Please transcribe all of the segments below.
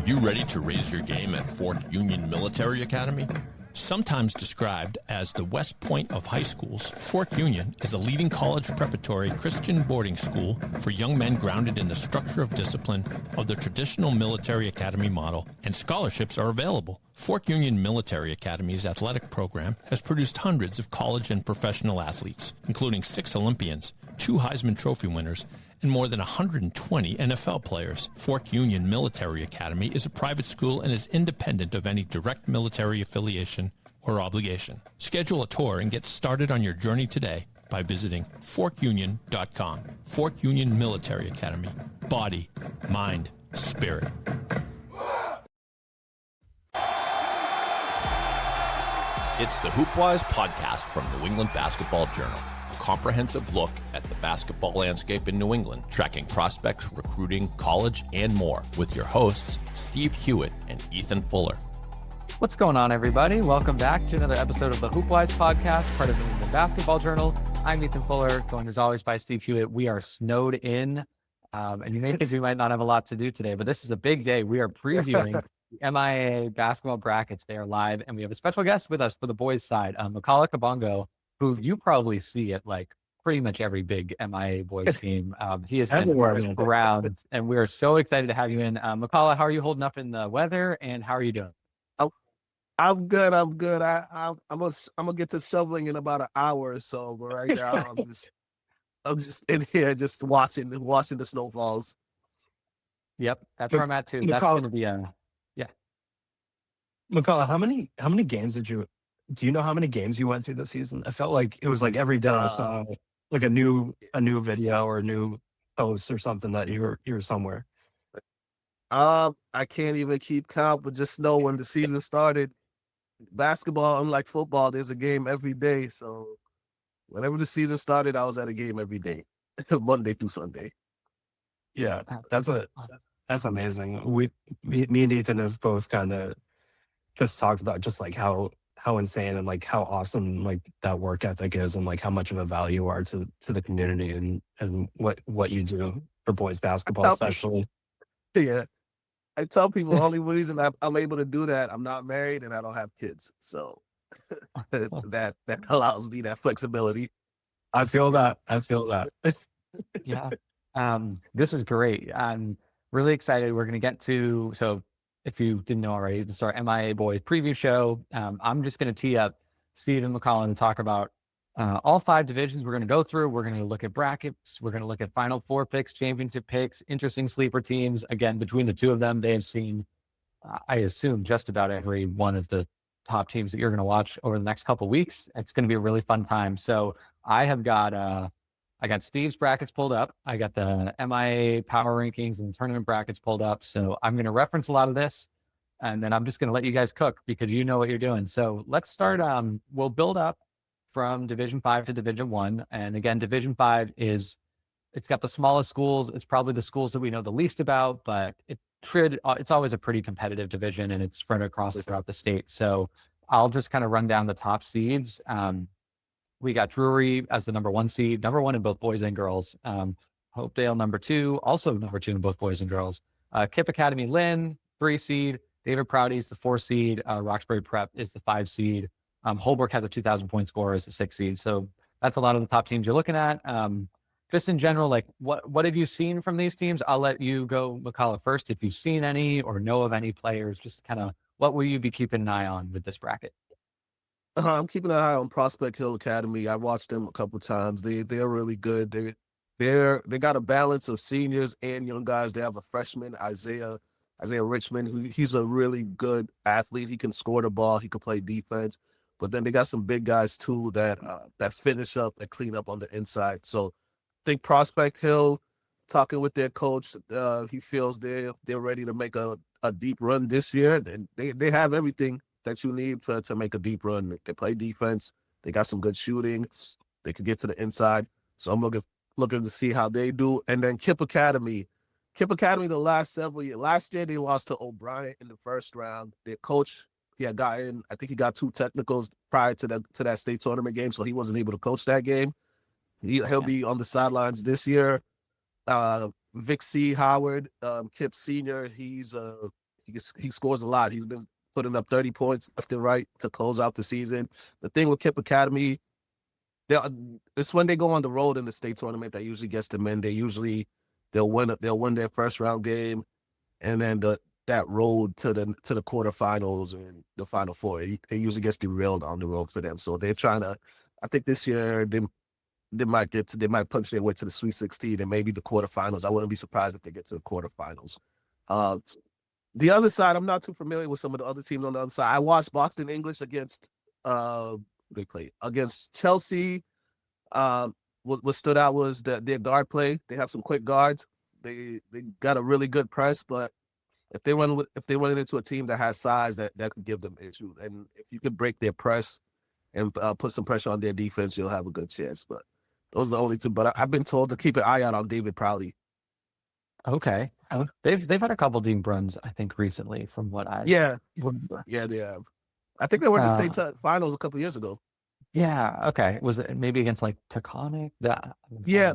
you ready to raise your game at Fork Union Military Academy? Sometimes described as the West Point of high schools, Fork Union is a leading college preparatory Christian boarding school for young men grounded in the structure of discipline of the traditional military academy model, and scholarships are available. Fork Union Military Academy's athletic program has produced hundreds of college and professional athletes, including 6 Olympians, 2 Heisman Trophy winners, and more than 120 NFL players. Fork Union Military Academy is a private school and is independent of any direct military affiliation or obligation. Schedule a tour and get started on your journey today by visiting forkunion.com. Fork Union Military Academy. Body, mind, spirit. It's the HoopWise Podcast from New England Basketball Journal. Comprehensive look at the basketball landscape in New England, tracking prospects, recruiting, college, and more, with your hosts, Steve Hewitt and Ethan Fuller. What's going on, everybody? Welcome back to another episode of the HoopWise Podcast, part of the New England Basketball Journal. I'm Ethan Fuller, joined as always by Steve Hewitt. We are snowed in, and you may think we might not have a lot to do today, but this is a big day. We are previewing the MIAA basketball brackets. They are live, and we have a special guest with us for the boys' side, Mukala Kabongo, who you probably see at like pretty much every big MIAA boys team. He has been around, and we're so excited to have you in. Mukala, how are you holding up in the weather, and how are you doing? I'm good. I'm gonna get to shoveling in about an hour or so. But right now, I'm just in here just watching the snowfalls. Yep, that's where I'm at too. That's gonna be yeah. Mukala, how many games do you know how many games you went through this season? I felt like it was like every day I saw like a new video or a new post or something that you were somewhere. I can't even keep count, but just know when the season started, basketball, unlike football, there's a game every day. So whenever the season started, I was at a game every day, Monday through Sunday. Yeah, that's amazing. Me and Ethan have both kind of just talked about just like how insane and like how awesome like that work ethic is, and like how much of a value you are to the community and what you do for boys basketball, especially. Yeah. I tell people the only reason I'm able to do that, I'm not married and I don't have kids. So that allows me that flexibility. I feel that. Yeah. This is great. I'm really excited. We're going to get to, so if you didn't know already, this is our MIAA boys preview show. I'm just going to tee up Steve and McCollum to talk about all 5 divisions we're going to go through. We're going to look at brackets. We're going to look at Final Four picks, championship picks, interesting sleeper teams. Again, between the two of them, they have seen, I assume, just about every one of the top teams that you're going to watch over the next couple of weeks. It's going to be a really fun time. So I got Steve's brackets pulled up. I got the MIAA power rankings and tournament brackets pulled up. So I'm going to reference a lot of this, and then I'm just going to let you guys cook because you know what you're doing. So let's start. We'll build up from Division 5 to Division 1. And again, Division 5 it's got the smallest schools. It's probably the schools that we know the least about, but it's always a pretty competitive division, and it's spread throughout the state. So I'll just kind of run down the top seeds. We got Drury as the number 1 seed, number 1 in both boys and girls. Hopedale, number 2, also number 2 in both boys and girls. Kip Academy Lynn, 3 seed. David Prouty's the 4 seed. Roxbury Prep is the 5 seed. Holbrook has a 2,000 point score as the 6 seed. So that's a lot of the top teams you're looking at. Just in general, like what have you seen from these teams? I'll let you go, Mukala, first. If you've seen any or know of any players, just kind of what will you be keeping an eye on with this bracket? I'm keeping an eye on Prospect Hill Academy. I watched them a couple of times. They're really good. They got a balance of seniors and young guys. They have a freshman, Isaiah Richmond, who he's a really good athlete. He can score the ball. He can play defense. But then they got some big guys too that finish up and clean up on the inside. So I think Prospect Hill, talking with their coach, he feels they're ready to make a deep run this year. And they have everything that you need to make a deep run. They play defense. They got some good shooting. They can get to the inside. So I'm looking to see how they do. And then Kip Academy. The last year they lost to O'Brien in the first round. Their coach, he had gotten, I think he got 2 technicals prior to that state tournament game, so he wasn't able to coach that game. He'll be on the sidelines this year. Vic C. Howard, Kip Senior, he's He scores a lot. He's been putting up 30 points left and right to close out the season. The thing with Kip Academy, it's when they go on the road in the state tournament that usually gets them in. They'll win their first round game, and then that road to the quarterfinals and the Final Four, it usually gets derailed on the road for them. So they're trying to. I think this year they might punch their way to the Sweet 16 and maybe the quarterfinals. I wouldn't be surprised if they get to the quarterfinals. The other side, I'm not too familiar with some of the other teams on the other side. I watched Boston English against they played against Chelsea. What stood out was their guard play. They have some quick guards. They got a really good press, but if they run into a team that has size, that could give them issues. And if you could break their press and put some pressure on their defense, you'll have a good chance. But those are the only two. But I've been told to keep an eye out on David Prouty. Okay. They've had a couple deep runs, I think, recently, from what I remember. Yeah, they have. I think they were in the state finals a couple years ago. Yeah. Okay. Was it maybe against like Taconic? Yeah.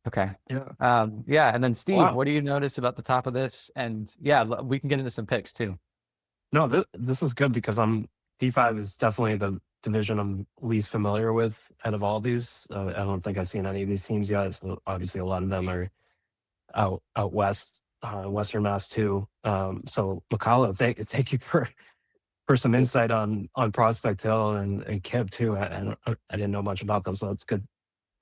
Okay. Yeah. Yeah. And then Steve, Wow. what do you notice about the top of this? And yeah, we can get into some picks too. No, this is good because D5 is definitely the division I'm least familiar with out of all these. I don't think I've seen any of these teams yet. So obviously, a lot of them are out west, Western Mass too. So Mukala, thank you for some insight on Prospect Hill and Kip too. And I didn't know much about them, so it's good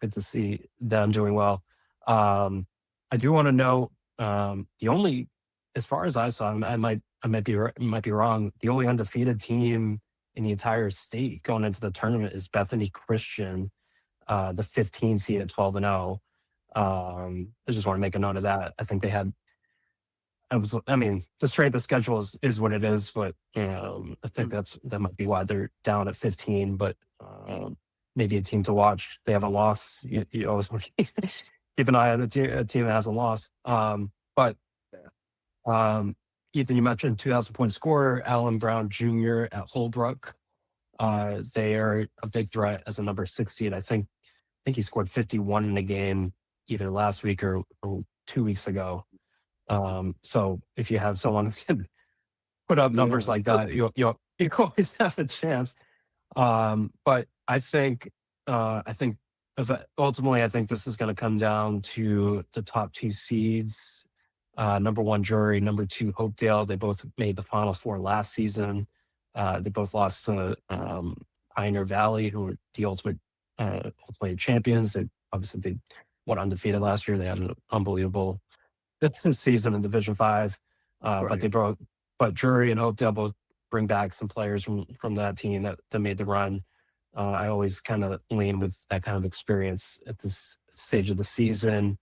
to see them doing well. I do want to know the only, as far as I saw, I might be wrong. The only undefeated team in the entire state going into the tournament is Bethany Christian, the 15 seed at 12-0. I just want to make a note of that. I think they had. The strength of schedule is what it is, but I think that might be why they're down at 15. But maybe a team to watch. They have a loss. You always want to keep an eye on a team that has a loss. But Ethan, you mentioned 2,000-point scorer, Alan Brown Jr. at Holbrook. They are a big threat as a number 6 seed. I think he scored 51 in a game either last week or 2 weeks ago. So if you have someone who can put up numbers like that, you always have a chance. But I think ultimately, I think this is going to come down to the top 2 seeds. Number 1 Drury, number 2 Hopedale. They both made the Final Four last season. They both lost to Pioneer Valley, who were the ultimate champions. They went undefeated last year. They had an unbelievable season in Division 5. Right. But Drury and Hopedale both bring back some players from that team that made the run. I always kind of lean with that kind of experience at this stage of the season.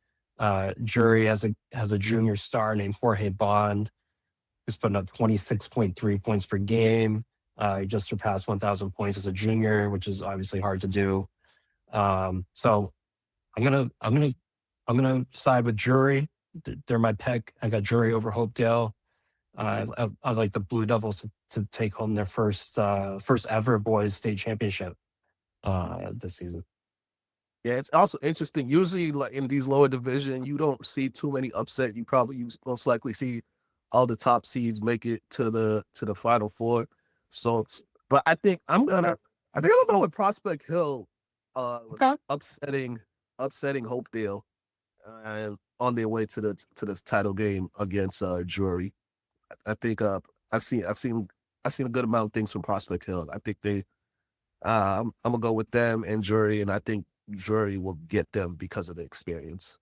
Drury has a junior star named Jorge Bond, who's putting up 26.3 points per game. He just surpassed 1,000 points as a junior, which is obviously hard to do. So I'm gonna side with Drury. They're my pick. I got Drury over Hopedale. I like the Blue Devils to take home their first ever boys state championship this season. Yeah, it's also interesting. Usually, like in these lower division, you don't see too many upset. You most likely see all the top seeds make it to the Final Four. So, but I think I'm gonna go with Prospect Hill, upsetting Hopedale, and on their way to the title game against Drury. I think I've seen a good amount of things from Prospect Hill. I think I'm gonna go with them and Drury, and I think Drury will get them because of the experience.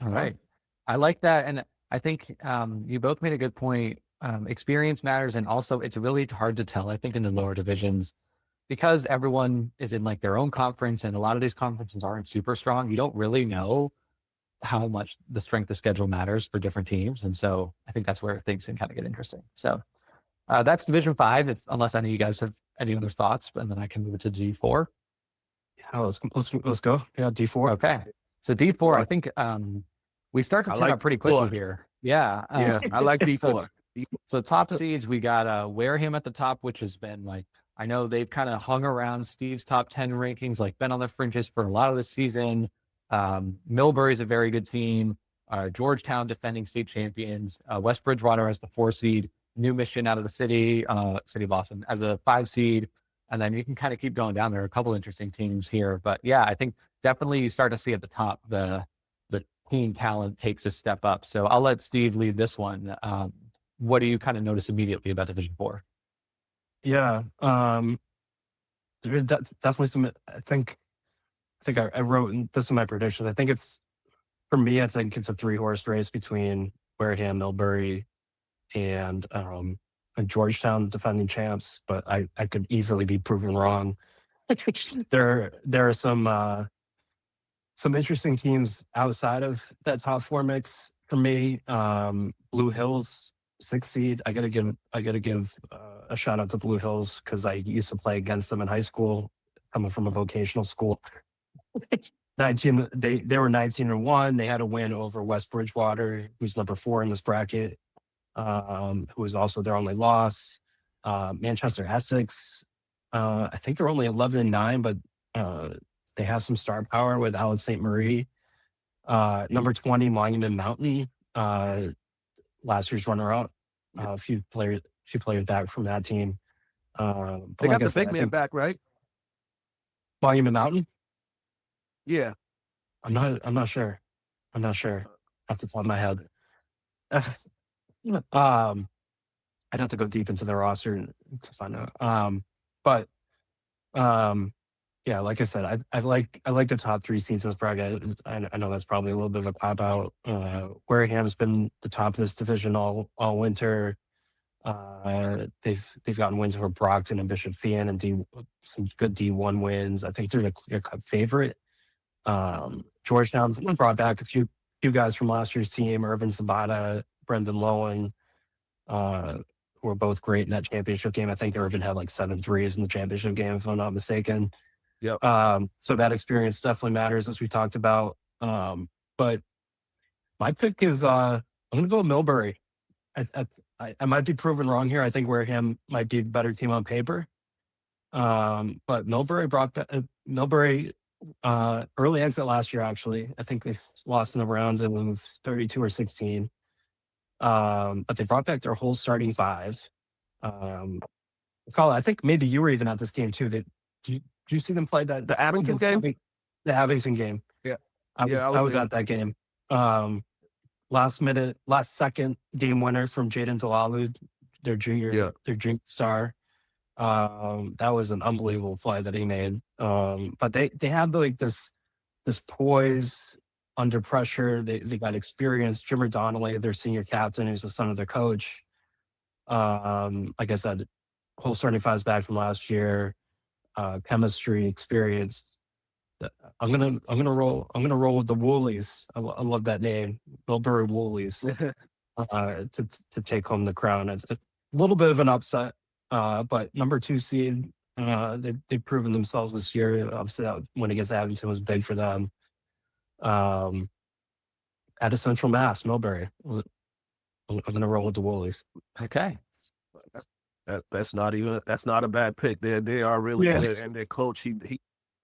All right. I like that. And I think you both made a good point. Experience matters. And also it's really hard to tell, I think, in the lower divisions, because everyone is in like their own conference and a lot of these conferences aren't super strong. You don't really know how much the strength of schedule matters for different teams. And so I think that's where things can kind of get interesting. So that's Division 5, unless any of you guys have any other thoughts, and then I can move it to D4. Yeah, let's go. Yeah, D4. Okay. So D4, I think we start to turn up pretty quickly here. Yeah. I like D4. So top seeds, we got Wareham at the top, which has been like, I know they've kind of hung around Steve's top 10 rankings, like been on the fringes for a lot of the season. Millbury's a very good team. Georgetown defending state champions, West Bridgewater as the 4 seed, New Mission out of the city of Boston as a 5 seed. And then you can kind of keep going down. There are a couple interesting teams here, but yeah, I think definitely you start to see at the top, the team talent takes a step up. So I'll let Steve lead this one. What do you kind of notice immediately about Division 4? Yeah. There's definitely some, I think I wrote this in my predictions. I think for me, I think it's a 3-horse race between Wareham, Millbury, and Georgetown defending champs, but I could easily be proven wrong. There are some interesting teams outside of that top 4 mix for me. Blue Hills, 6 seed. I gotta give a shout out to Blue Hills because I used to play against them in high school, coming from a vocational school. 19. They were 19-1. They had a win over West Bridgewater, who's number 4 in this bracket, who was also their only loss. Manchester Essex, I think they're only 11-9, but they have some star power with Alex St. Marie. Number 20, Monument Mountain, last year's runner-up. A few players back from that team. They got the big man back, right? Monument Mountain? Yeah. I'm not sure. Off the top of my head. I'd have to go deep into their roster to find out. But yeah, like I said, I like the top 3 seeds in this bracket. I know that's probably a little bit of a cop out. Wareham's been the top of this division all winter. They've gotten wins over Brockton and Bishop Fien and some good D1 wins. I think they're the clear-cut favorite. Georgetown brought back a few guys from last year's team, Irvin Sabata, Brendan Lowen, who were both great in that championship game. I think Irvin had like 7 threes in the championship game, if I'm not mistaken. Yep. So that experience definitely matters, as we talked about. But my pick is I'm going to go with Millbury. I might be proven wrong here. I think Wareham might be a better team on paper. But Millbury early exit last year, actually. I think they lost in the round of 32 or 16. But they brought back their whole starting 5. Mukala, I think maybe you were even at this game too. Did you see them play the Abington game? The Abington game. Yeah. I was at that game. Last second game winner from Jaden Delalu, their junior star. That was an unbelievable play that he made. But they have like this poise under pressure. They got experience. Jimmer Donnelly, their senior captain, who's the son of their coach. Like I said, whole starting 5's back from last year. Chemistry, experience. I'm gonna roll with the Woolies. I love that name, Millbury Woolies, to take home the crown. It's a little bit of an upset, but number 2 seed. They've proven themselves this year. Obviously, that win against Abington was big for them. At a Central Mass, Millbury. I'm gonna roll with the Woolies. Okay. That's not a bad pick. They are really good, and their coach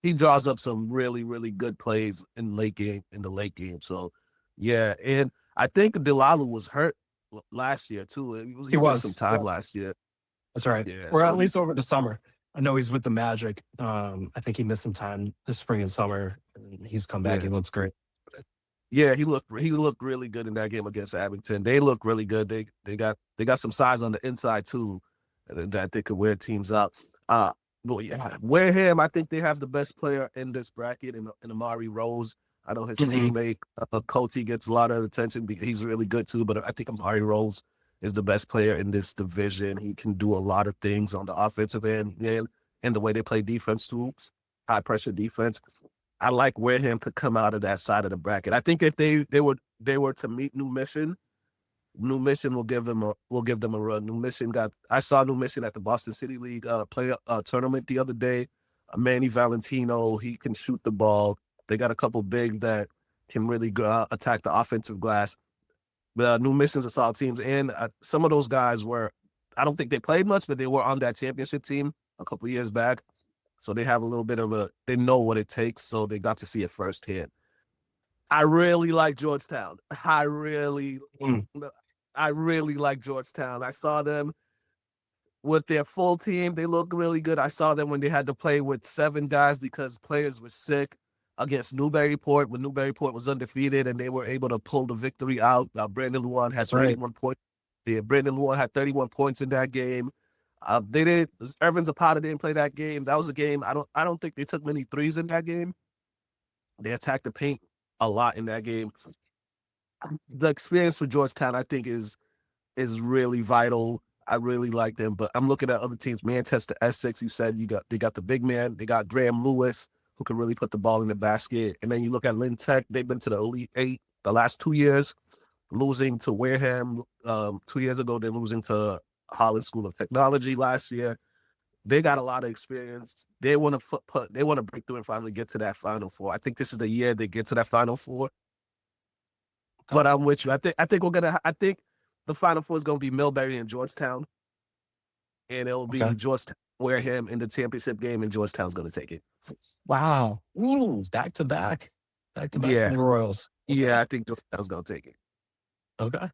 he draws up some really, really good plays in the late game. So yeah, and I think Delalu was hurt last year too. He was some time last year. That's right. Yeah, or at least over the summer. I know he's with the Magic. I think he missed some time this spring and summer. And he's come back. Yeah. He looks great. Yeah, he looked really good in that game against Abington. They look really good. They got some size on the inside too that they could wear teams out. But yeah, Wareham, I think they have the best player in this bracket in Amari Rose. I know his teammate Coty gets a lot of attention because he's really good too. But I think Amari Rose is the best player in this division. He can do a lot of things on the offensive end and the way they play defense too, high pressure defense. I like Wareham to come out of that side of the bracket. I think if they were to meet New Mission will give them a run. I saw New Mission at the Boston City League play tournament the other day. Manny Valentino, he can shoot the ball. They got a couple big that can really attack the offensive glass. But New Mission's a solid team, and some of those guys I don't think they played much, but they were on that championship team a couple years back. So they have a little bit they know what it takes, so they got to see it firsthand. I really like Georgetown. I really Mm. like Georgetown. I saw them with their full team. They look really good. I saw them when they had to play with 7 guys because players were sick against Newburyport when Newburyport was undefeated, and they were able to pull the victory out. Brandon Luan had 31 points. Yeah, Brandon Luan had 31 points in that game. They did. Irvin Zapata didn't play that game. That was a game. I don't think they took many threes in that game. They attacked the paint a lot in that game. The experience for Georgetown, I think, is really vital. I really like them, but I'm looking at other teams. Manchester Essex, you said they got the big man. They got Graham Lewis, who can really put the ball in the basket. And then you look at Lynn Tech. They've been to the Elite Eight the last 2 years, losing to Wareham 2 years ago. They're losing to Holland School of Technology last year. They got a lot of experience. They want to break through and finally get to that Final Four. I think this is the year they get to that Final Four. But I'm with you. I think the Final Four is going to be Millbury and Georgetown, and it'll be Georgetown, Wareham in the championship game, and Georgetown's going to take it. Wow. Ooh, back to back. Yeah. The Royals. Okay. Yeah, I think Georgetown's going to take it. Okay.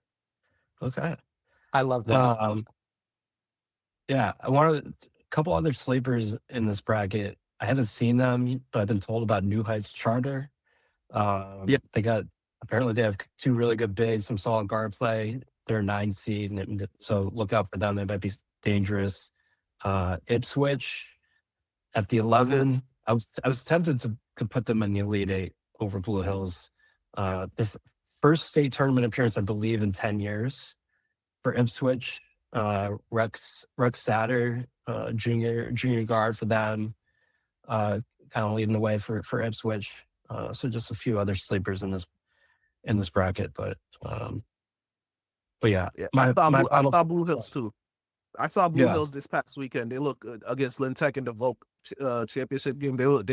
I love that. Yeah, I wanted a couple other sleepers in this bracket. I haven't seen them, but I've been told about New Heights Charter. They have 2 really good bigs, some solid guard play. They're a 9 seed, so look out for them. They might be dangerous. Ipswich at the 11. I was tempted to put them in the Elite 8 over Blue Hills. The first state tournament appearance, I believe, in 10 years for Ipswich. Rex Satter, junior guard for them, kind of leading the way for Ipswich. So just a few other sleepers in this bracket, but yeah. I saw Blue Hills too. I saw Blue Hills this past weekend. They look good against Lynn Tech in the Vogue championship game. They look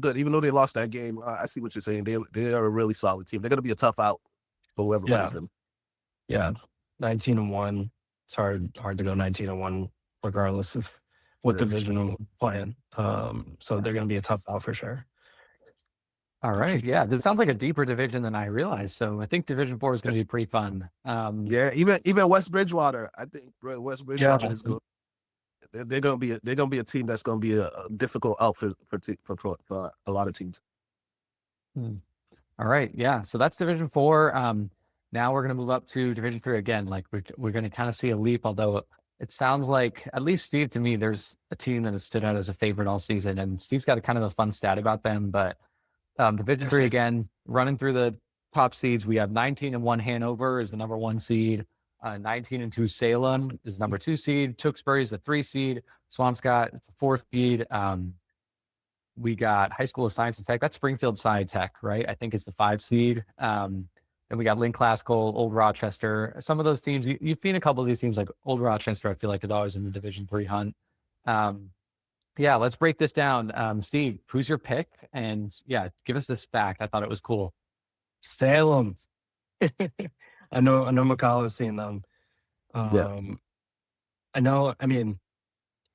good, even though they lost that game. I see what you're saying. They are a really solid team. They're going to be a tough out for whoever plays them. Yeah, 19-1. It's hard to go 19-1 regardless of what division we're playing. So they're going to be a tough out for sure. All right. Yeah. This sounds like a deeper division than I realized. So I think Division 4 is going to be pretty fun. Even West Bridgewater. I think West Bridgewater is good. They're going to be a team that's going to be a difficult outfit for a lot of teams. All right. Yeah. So that's Division 4. Now we're going to move up to Division 3 again. Like we're going to kind of see a leap, although it sounds like, at least Steve, to me, there's a team that has stood out as a favorite all season, and Steve's got a kind of a fun stat about them. But Division 3 again, running through the top seeds, we have 19-1 Hanover is the number 1 seed. 19-2 Salem is number 2 seed. Tewksbury is the 3 seed. Swampscott, it's the 4th seed. We got High School of Science and Tech. That's Springfield Sci Tech, right? I think it's the 5 seed. And we got Lynn Classical, Old Rochester. Some of those teams, you've seen a couple of these teams, like Old Rochester, I feel like is always in the Division 3 hunt. Yeah, let's break this down. Steve, who's your pick? And yeah, give us this fact. I thought it was cool. Salem. I know Mukala has seen them. I know, I mean,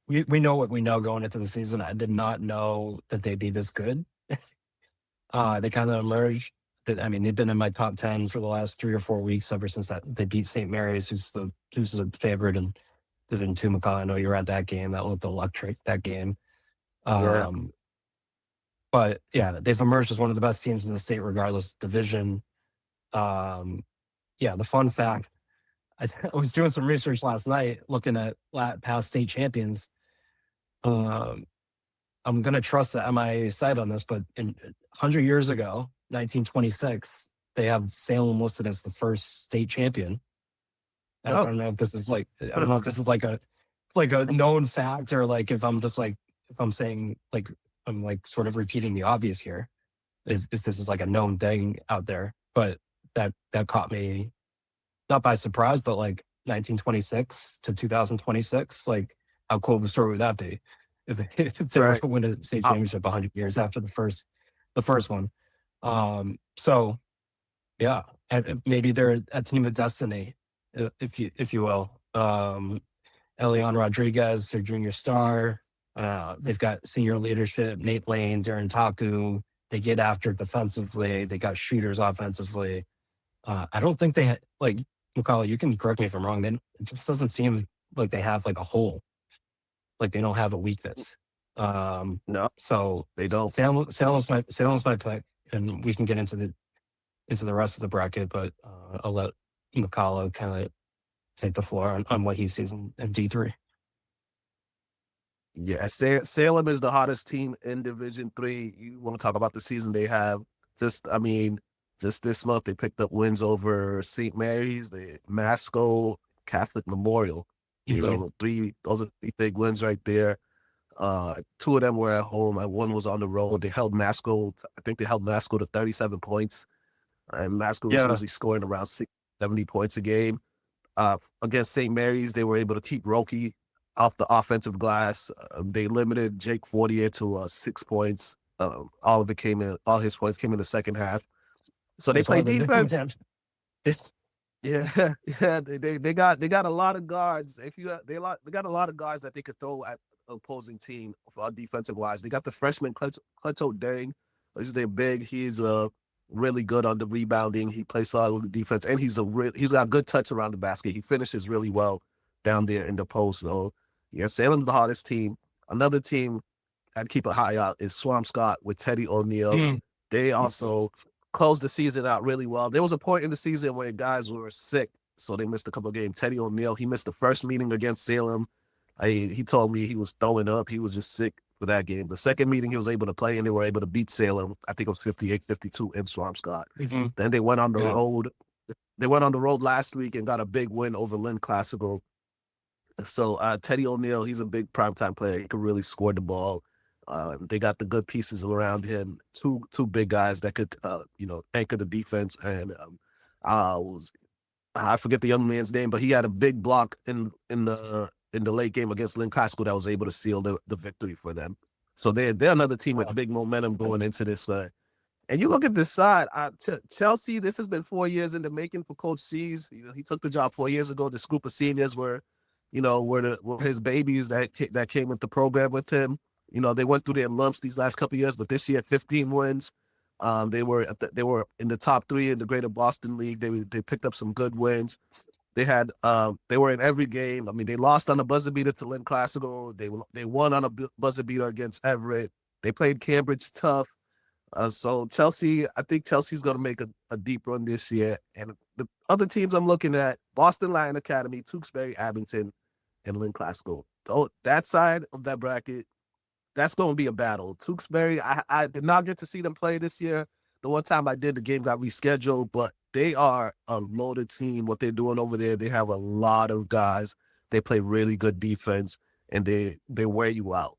we know what we know going into the season. I did not know that they'd be this good. They kind of emerged. They've been in my top 10 for the last 3 or 4 weeks ever since they beat St. Mary's, who's the favorite in Division 2. Mukala, I know you were at that game. That looked electric, that game. But yeah, they've emerged as one of the best teams in the state, regardless division. The fun fact, I was doing some research last night, looking at past state champions. I'm going to trust the MIAA site on this, but 100 years ago, 1926, they have Salem listed as the first state champion. I don't know if this is like a known fact, or like if I'm saying like I'm like sort of repeating the obvious here. If this is like a known thing out there, but that caught me not by surprise, but like 1926 to 2026, like how cool of a story would that be if they were to win a state championship 100 years after the first one? So yeah, and maybe they're a team of destiny, if you will. Elian Rodriguez, their junior star. They've got senior leadership: Nate Lane, Darren Taku, They get after it defensively. They got shooters offensively. I don't think they had, like, Mukala, you can correct me if I'm wrong. It just doesn't seem like they have like a hole. Like they don't have a weakness. No, So they don't. Salem's my pick, and we can get into the rest of the bracket, but I'll let Mukala kind of take the floor on what he sees in D3. Yeah, Salem is the hottest team in Division 3. You want to talk about the season they have? Just this month they picked up wins over St. Mary's, the Masco, Catholic Memorial. You know, those are 3 big wins right there. 2 of them were at home, and 1 was on the road. They held Masco. I think they held Masco to 37 points, and Masco was usually scoring around 70 points a game. Against St. Mary's, they were able to keep Roki off the offensive glass. They limited Jake Fortier to 6 points. All his points came in the second half. So they play defense. Yeah, they got a lot of guards. They got a lot of guards that they could throw at opposing team for defensive wise. They got the freshman Cleto Dang. He's their big. He's really good on the rebounding. He plays solid with the defense, and he's got good touch around the basket. He finishes really well down there in the post. So yeah, Salem's the hardest team. Another team I'd keep an eye out is Swampscott with Teddy O'Neill. They also closed the season out really well. There was a point in the season where guys were sick, so they missed a couple of games. Teddy O'Neill, he missed the first meeting against Salem. He told me he was throwing up. He was just sick for that game. The second meeting he was able to play, and they were able to beat Salem. I think it was 58-52 in Swampscott. Then they went on the road. They went on the road last week and got a big win over Lynn Classical. So Teddy O'Neill, he's a big primetime player. He can really score the ball. They got the good pieces around him. Two big guys that could, anchor the defense. And I forget the young man's name, but he had a big block in the late game against Lynn Classical that was able to seal the victory for them. So they're another team with big momentum going into this. And you look at this side, Chelsea. This has been 4 years in the making for Coach C's. He took the job 4 years ago. This group of seniors were his babies that came with the program with him. They went through their lumps these last couple of years, but this year 15 wins. They were in the top 3 in the Greater Boston League. They picked up some good wins. They were in every game. I mean, they lost on a buzzer beater to Lynn Classical. They won on a buzzer beater against Everett. They played Cambridge tough. So Chelsea, I think Chelsea's going to make a deep run this year. And the other teams I'm looking at: Boston Lion Academy, Tewksbury, Abington, and Lynn Classical. That side of that bracket, that's going to be a battle. Tewksbury, I did not get to see them play this year. The one time I did, the game got rescheduled, but they are a loaded team. What they're doing over there, they have a lot of guys. They play really good defense, and they wear you out.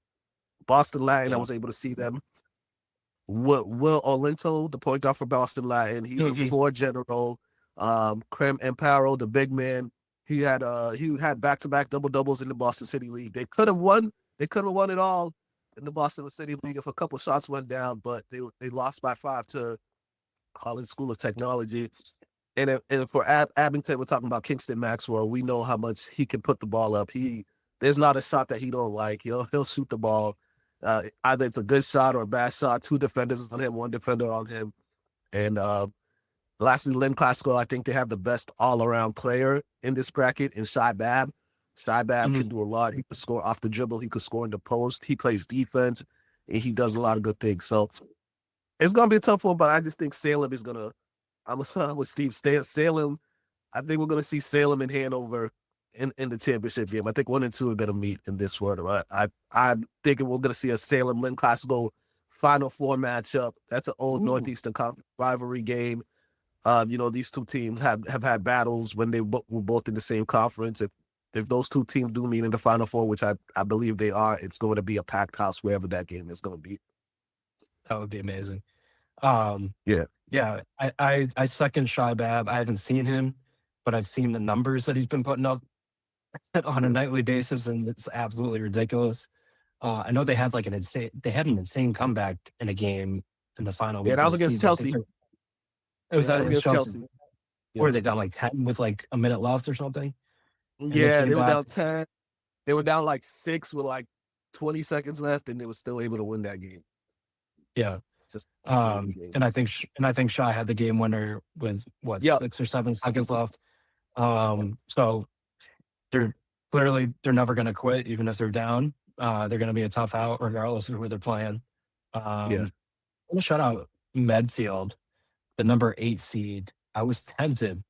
Boston Lion, I was able to see them. Will Olinto, the point guard for Boston Lion, he's a floor general. Krem Amparo, the big man, he had back-to-back double-doubles in the Boston City League. They could have won it all in the Boston City League if a couple shots went down, but they lost by 5 to Holland School of Technology. And for Abington, we're talking about Kingston Maxwell. We know how much he can put the ball up. There's not a shot that he don't like. He'll shoot the ball. Either it's a good shot or a bad shot. 2 defenders on him, 1 defender on him. And lastly, Lynn Classical, I think they have the best all-around player in this bracket in Shy Bab. Shy Bab can do a lot. He can score off the dribble. He can score in the post. He plays defense, and he does a lot of good things. So it's going to be a tough one, but I just think Salem is going to – I'm with Steve. Salem, I think we're going to see Salem and Hanover in the championship game. I think 1 and 2 are going to meet in this one. I'm thinking we're going to see a Salem-Lynn Classical Final Four matchup. That's an old Northeastern Conference rivalry game. These 2 teams have had battles when they were both in the same conference. If those 2 teams do meet in the Final Four, which I believe they are, it's going to be a packed house wherever that game is going to be. That would be amazing. Yeah. I second Shy Bab. I haven't seen him, but I've seen the numbers that he's been putting up on a nightly basis, and it's absolutely ridiculous. I know they had an insane comeback in a game in the final. Yeah, that was against Chelsea. It was against Chelsea. Yeah. Or they down like 10 with like a minute left or something. Yeah, they were down 10. They were down 6 with 20 seconds left, and they were still able to win that game. Yeah. Just and I think Shaw had the game winner with 6 or 7 seconds left. So they're never going to quit, even if they're down. They're going to be a tough out regardless of who they're playing. I'm going to shout out Mansfield, the number 8 seed. I was tempted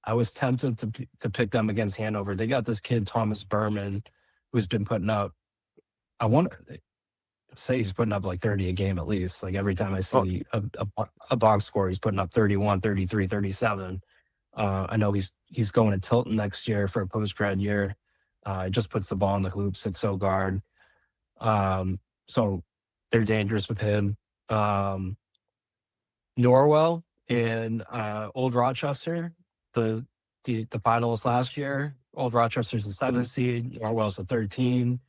to pick them against Hanover. They got this kid, Thomas Berman, who's been putting up, I want to say he's putting up like 30 a game at least. Like every time I see a box score, he's putting up 31, 33, 37. I know he's going to Tilton next year for a post-grad year. Just puts the ball in the hoop, 6'0" guard. So they're dangerous with him. Norwell in Old Rochester, the finalists last year. Old Rochester's the 7th seed. Norwell's the 13.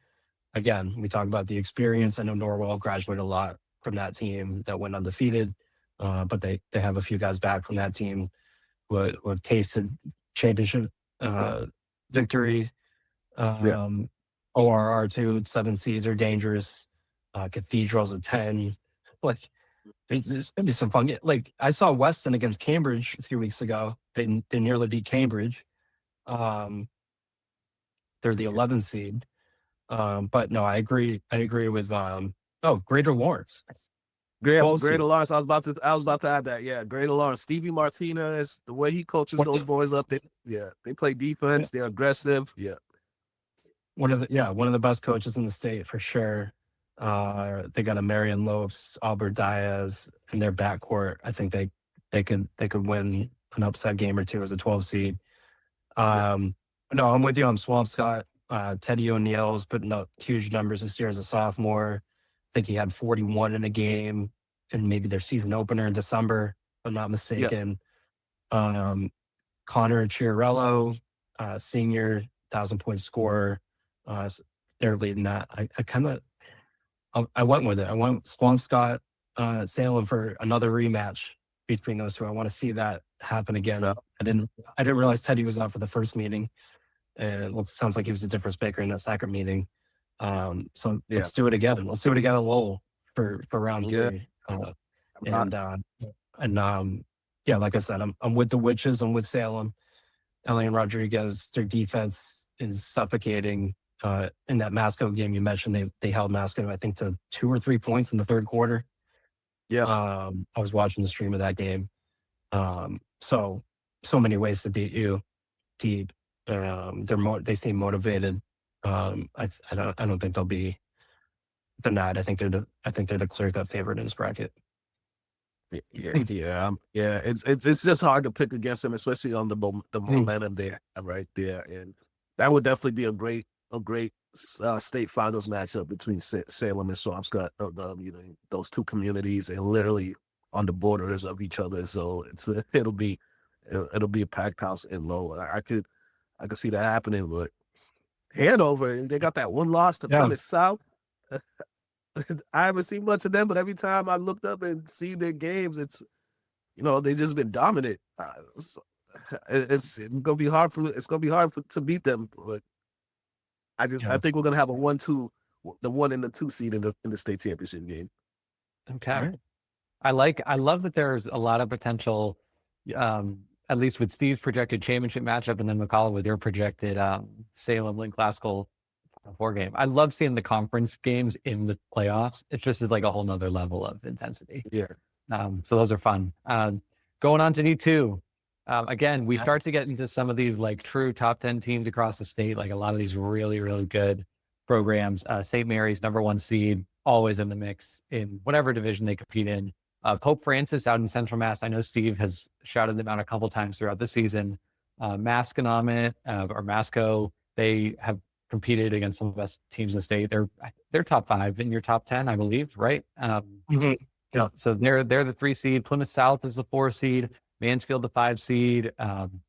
Again, we talk about the experience. I know Norwell graduated a lot from that team that went undefeated, but they have a few guys back from that team who have tasted championship victories. ORR 2, 7 seeds are dangerous. Cathedral's a 10. Like, it's gonna be some fun. Like, I saw Weston against Cambridge a few weeks ago. They nearly beat Cambridge. They're the 11th seed. But no, I agree with Greater Lawrence. Greater Lawrence. I was about to add that. Yeah, Greater Lawrence. Stevie Martinez, the way he coaches those boys up, they play defense. They're aggressive. Yeah. One of the best coaches in the state for sure. They got a Marion Lopes, Albert Diaz in their backcourt. I think they could win an upset game or two as a 12 seed. No, I'm with you on Swampscott. Teddy O'Neill's putting up huge numbers this year as a sophomore. I think he had 41 in a game and maybe their season opener in December, if I'm not mistaken. Connor Chiarello, senior, 1,000-point scorer. They're leading that. I went with it. I went Swampscott, Salem for another rematch between those two. I want to see that happen again. I didn't realize Teddy was out for the first meeting. And it sounds like he was a different speaker in that second meeting. So let's do it again. Let's do it again at Lowell for round 3. Like I said, I'm with the Witches. I'm with Salem. Elian Rodriguez, their defense is suffocating. In that Masco game you mentioned, they held Masco, I think, to 2 or 3 points in the third quarter. I was watching the stream of that game. So many ways to beat you deep. They seem motivated. I don't think they'll be denied. I think they're the clear-cut favorite in this bracket. It's just hard to pick against them, especially on the momentum there, right there, and that would definitely be a great state finals matchup between Salem and Swampscott. Those two communities are literally on the borders of each other, so it'll be a packed house in Lowell. I could see that happening, but Hanover, they got that one loss to Plymouth South. I haven't seen much of them, but every time I looked up and see their games, it's they just been dominant. It's gonna be hard to beat them, but I think we're gonna have a 1-2, the 1 and the 2 seed in the state championship game. Okay, I love that there's a lot of potential. At least with Steve's projected championship matchup, and then Mukala with your projected Salem Link Classical 4 game. I love seeing the conference games in the playoffs. It just is like a whole nother level of intensity. Yeah. So those are fun. Going on to D2. Again, we start to get into some of these like true top 10 teams across the state, like a lot of these really, really good programs. St. Mary's, number 1 seed, always in the mix in whatever division they compete in. Pope Francis out in Central Mass. I know Steve has shouted them out a couple times throughout the season. Masconomet or Masco, they have competed against some of the best teams in the state. They're top 5 in your top 10, I believe, right? Yeah. So they're the 3 seed. Plymouth South is the 4 seed. Mansfield the 5 seed.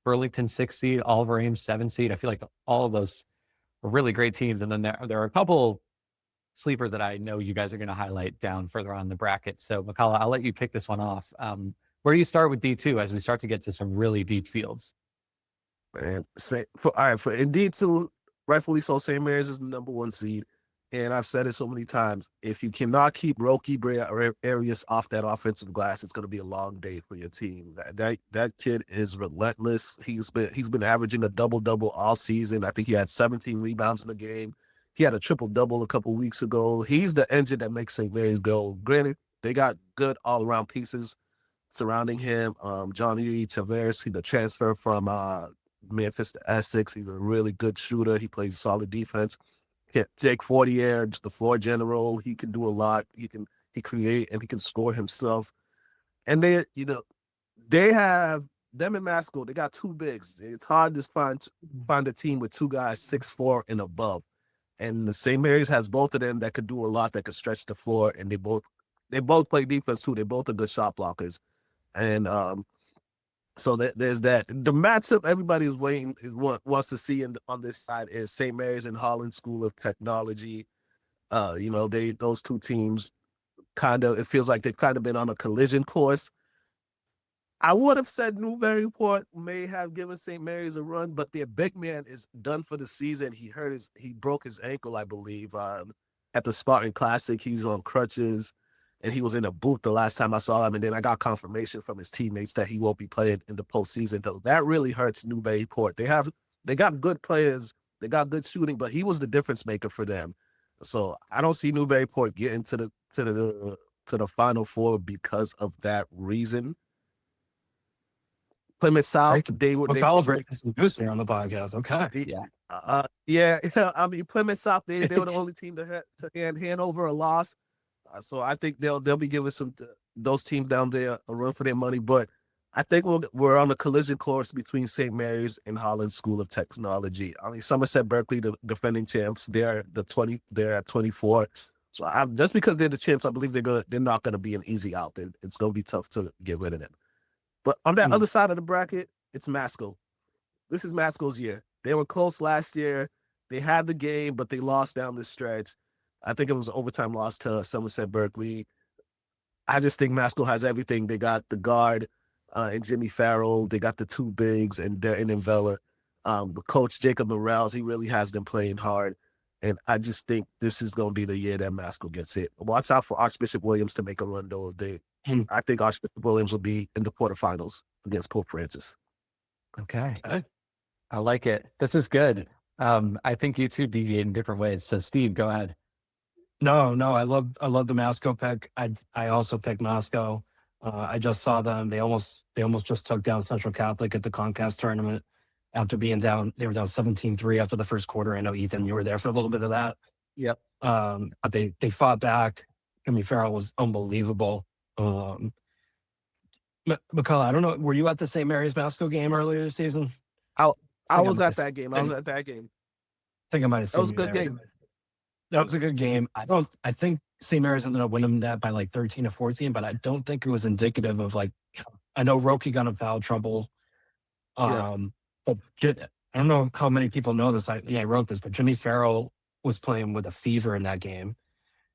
Burlington 6 seed. Oliver Ames 7 seed. I feel like all of those are really great teams. And then there are a couple sleepers that I know you guys are going to highlight down further on in the bracket. So Mukala, I'll let you kick this one off. Where do you start with D2 as we start to get to some really deep fields? Man, for in D2, rightfully so, St. Mary's is the number 1 seed. And I've said it so many times. If you cannot keep Roki Arias off that offensive glass, it's going to be a long day for your team. That kid is relentless. He's been averaging a double-double all season. I think he had 17 rebounds in the game. He had a triple-double a couple weeks ago. He's the engine that makes St. Mary's go. Granted, they got good all-around pieces surrounding him. Johnny Chaveras, he's the transfer from Memphis to Essex. He's a really good shooter. He plays solid defense. Jake Fortier, the floor general, he can do a lot. He create and he can score himself. And they have them in Masco. They got two bigs. It's hard to find a team with two guys 6'4" and above. And the St. Mary's has both of them that could do a lot, that could stretch the floor, and they both play defense too. They both are good shot blockers. And so there's that. The matchup everybody is wants to see on this side is St. Mary's and Holland School of Technology. Those two teams it feels like they've kind of been on a collision course. I would have said Newburyport may have given St. Mary's a run, but their big man is done for the season. He broke his ankle, I believe, at the Spartan Classic. He's on crutches. And he was in a boot the last time I saw him. And then I got confirmation from his teammates that he won't be playing in the postseason. Though that really hurts Newburyport. They got good players. They got good shooting, but he was the difference maker for them. So I don't see Newburyport getting to the Final Four because of that reason. Plymouth South, they breaking some news here on the podcast. Okay. Yeah. I mean, Plymouth South, they were the only team to hand over a loss. So I think they'll be giving those teams down there a run for their money. But I think we're on a collision course between St. Mary's and Holland School of Technology. I mean, Somerset Berkeley, the defending champs, they're at 24. So just because they're the champs, I believe they're not gonna be an easy out. It's gonna be tough to get rid of them. But on that other side of the bracket, it's Masco. This is Masco's year. They were close last year. They had the game, but they lost down the stretch. I think it was an overtime loss to Somerset Berkeley. I just think Masco has everything. They got the guard and Jimmy Farrell. They got the two bigs and Vella. The coach, Jacob Morales, he really has them playing hard. And I just think this is going to be the year that Masco gets hit. Watch out for Archbishop Williams to make a run, though. I think Archbishop Williams will be in the quarterfinals against Pope Francis. Okay. I like it. This is good. I think you two deviate in different ways. So, Steve, go ahead. No, I love the Masco pick. I also picked Masco. I just saw them. They almost just took down Central Catholic at the Concast tournament after being down. They were down 17-3 after the first quarter. I know, Ethan, you were there for a little bit of that. Yep. But they fought back. Jimmy Farrell was unbelievable. Mukala, I don't know. Were you at the St. Mary's Masco game earlier this season? I was at that game. I think I might have seen that was a good game. That was a good game. I think St. Mary's ended up winning that by like 13 to 14, but I don't think it was indicative of I know Roki got in foul trouble. But I don't know how many people know this. I wrote this, but Jimmy Farrell was playing with a fever in that game.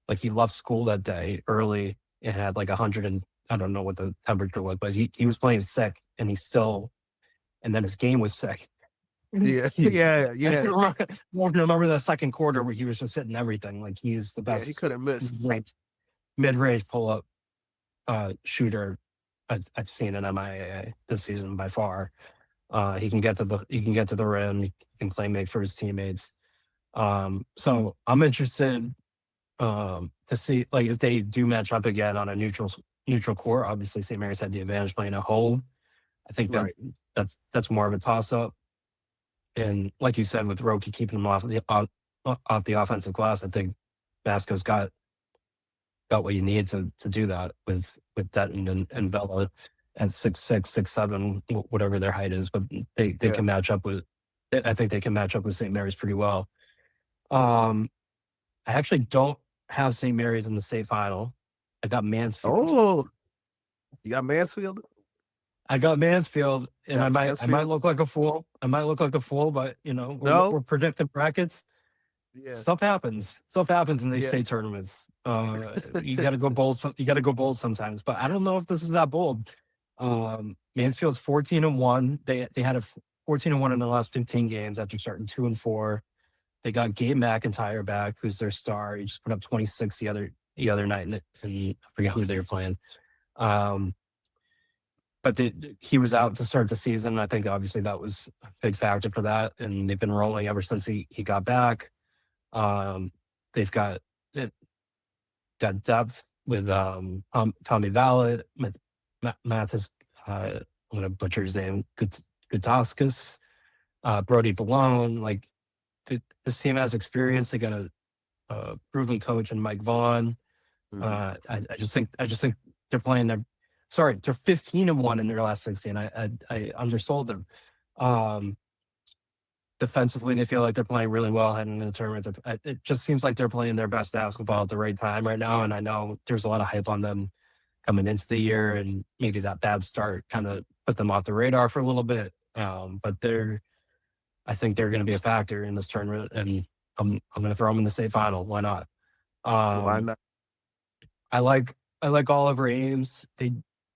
Like, he left school that day early and had like 100 and I don't know what the temperature was, but he was playing sick and and then his game was sick. Yeah. Remember the second quarter where he was just hitting everything. Like, he's the best. He couldn't miss. Mid-range pull-up shooter I've seen in MIAA this season by far. He can get to the rim. He can play make for his teammates. So I'm interested to see, like, if they do match up again on a neutral court. Obviously, St. Mary's had the advantage playing at home. I think that's more of a toss-up. And like you said, with Roki keeping him off the offensive glass, I think Masco's got what you need to do that with Denton and Vella at 6'6", 6'7", whatever their height is. But they can match up with. I think they can match up with St. Mary's pretty well. I actually don't have St. Mary's in the state final. I got Mansfield. Oh, you got Mansfield? I got Mansfield, and I might look like a fool. But we're predicting brackets. Yeah. Stuff happens in these state tournaments. You got to go bold sometimes. But I don't know if this is that bold. Mansfield's 14-1. They had a 14-1 in the last 15 games after starting 2-4. They got Gabe McIntyre back, who's their star. He just put up 26 the other night, and I forget who they were playing. But he was out to start the season. I think obviously that was a big factor for that, and they've been rolling ever since he got back. They've got that depth with Tommy Vallet, Mathis, I'm going to butcher his name, Gutauskas, Brody Balone. Like, this team has experience. They got a proven coach in Mike Vaughn. I just think they're playing they're 15-1 in their last 16. I undersold them. Defensively, they feel like they're playing really well heading into the tournament. It just seems like they're playing their best basketball at the right time right now. And I know there's a lot of hype on them coming into the year, and maybe that bad start kind of put them off the radar for a little bit. But I think they're going to be a factor in this tournament, and I'm going to throw them in the state final. Why not? Why not? I like Oliver Ames. They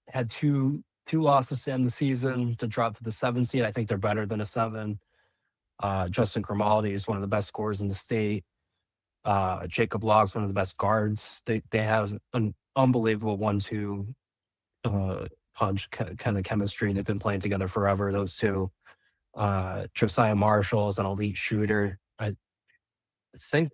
had two losses to end the season to drop to the 7 seed. I think they're better than a 7. Justin Grimaldi is one of the best scorers in the state. Jacob Logg's one of the best guards. They have an unbelievable 1-2 punch kind of chemistry. They've been playing together forever, those two. Josiah Marshall is an elite shooter. I think,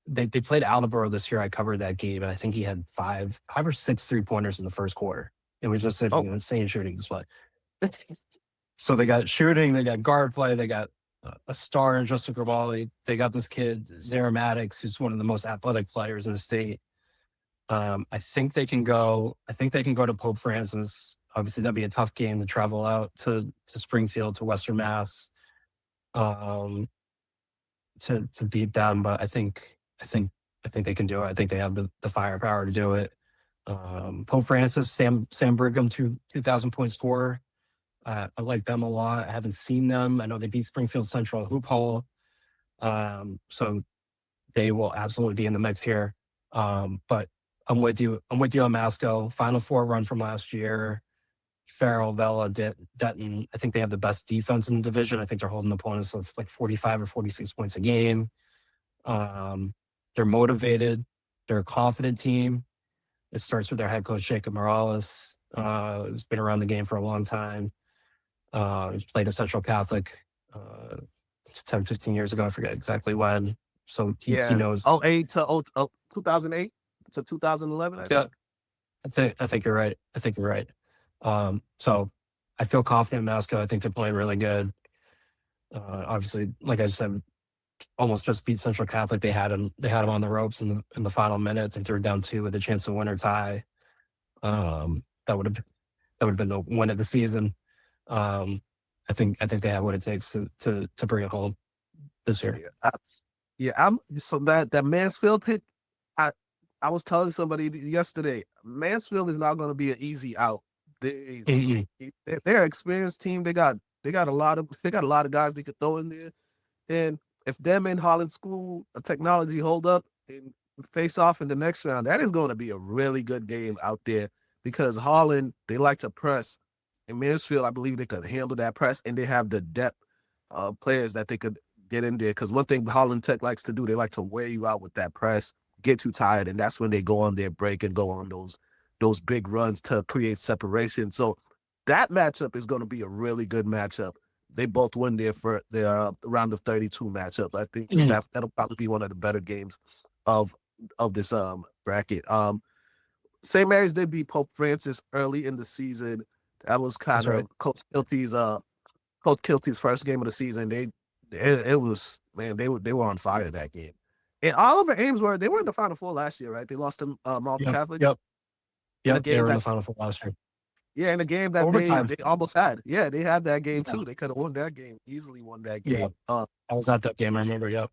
they played Attleboro this year. I covered that game, and I think he had 5 or 6 3-pointers in the first quarter. It was just an insane shooting display. So they got shooting, they got guard play, they got a star in Justin Grimaldi. They got this kid, Zara Maddox, who's one of the most athletic players in the state. I think they can go to Pope Francis. Obviously, that'd be a tough game to travel out to Springfield, to Western Mass, to beat them. But I think they can do it. I think they have the firepower to do it. Pope Francis, Sam Brigham, 2,000-point scorer. I like them a lot. I haven't seen them. I know they beat Springfield Central at Hoop Hall. So they will absolutely be in the mix here. But I'm with you on Masco. Final Four run from last year. Farrell, Vela, Denton. I think they have the best defense in the division. I think they're holding opponents with like 45 or 46 points a game. They're motivated. They're a confident team. It starts with their head coach, Jacob Morales. Who's been around the game for a long time. He's played at Central Catholic 10, 15 years ago. I forget exactly when. So he knows. 2008 to 2011. I think you're right. So I feel confident in Masco. I think they're playing really good. Obviously, like I said, almost just beat Central Catholic. They had them on the ropes in the final minutes, and they're down 2 with a chance to win or tie. That would have been the win of the season. I think they have what it takes to bring it home this year. So that Mansfield pick, I was telling somebody yesterday, Mansfield is not going to be an easy out. They're an experienced team. They got a lot of guys they could throw in there, and if them and Holland School of Technology hold up and face off in the next round, that is going to be a really good game out there, because Holland, they like to press. In Mansfield, I believe they could handle that press, and they have the depth of players that they could get in there. Because one thing Holland Tech likes to do, they like to wear you out with that press, get too tired, and that's when they go on their break and go on those big runs to create separation. So that matchup is going to be a really good matchup. They both win there for their round of 32 matchup. I think that'll probably be one of the better games of this bracket. St. Mary's did beat Pope Francis early in the season. That was kind of Coach Kilty's first game of the season. They were on fire that game. And Oliver Ames they were in the Final Four last year, right? They lost to Malta Catholic. Yep. They were in the Final Four last year. Yeah, in the game that they almost had. Yeah, they had that game too. They could have won that game, easily won that game. Yeah. I was at that game, I remember. Yep.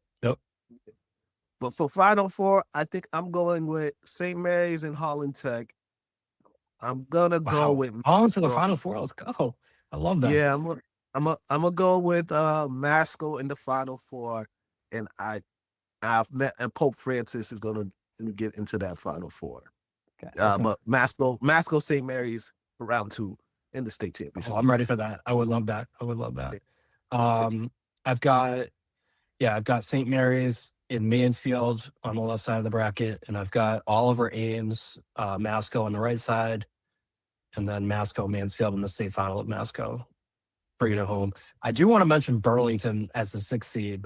But for Final Four, I think I'm going with St. Mary's and Holland Tech. I'm gonna go with Holland to the Final Four. Let's go. I love that. Yeah, I'm gonna go with Masco in the Final Four, and Pope Francis is gonna get into that Final Four. Okay. But Masco St. Mary's for round 2 in the state championship. I'm ready for that. I would love that. I've got I've got St. Mary's in Mansfield on the left side of the bracket, and I've got Oliver, Ames, Masco on the right side, and then Masco, Mansfield in the state final at Masco. Bringing it home. I do want to mention Burlington as the 6th seed.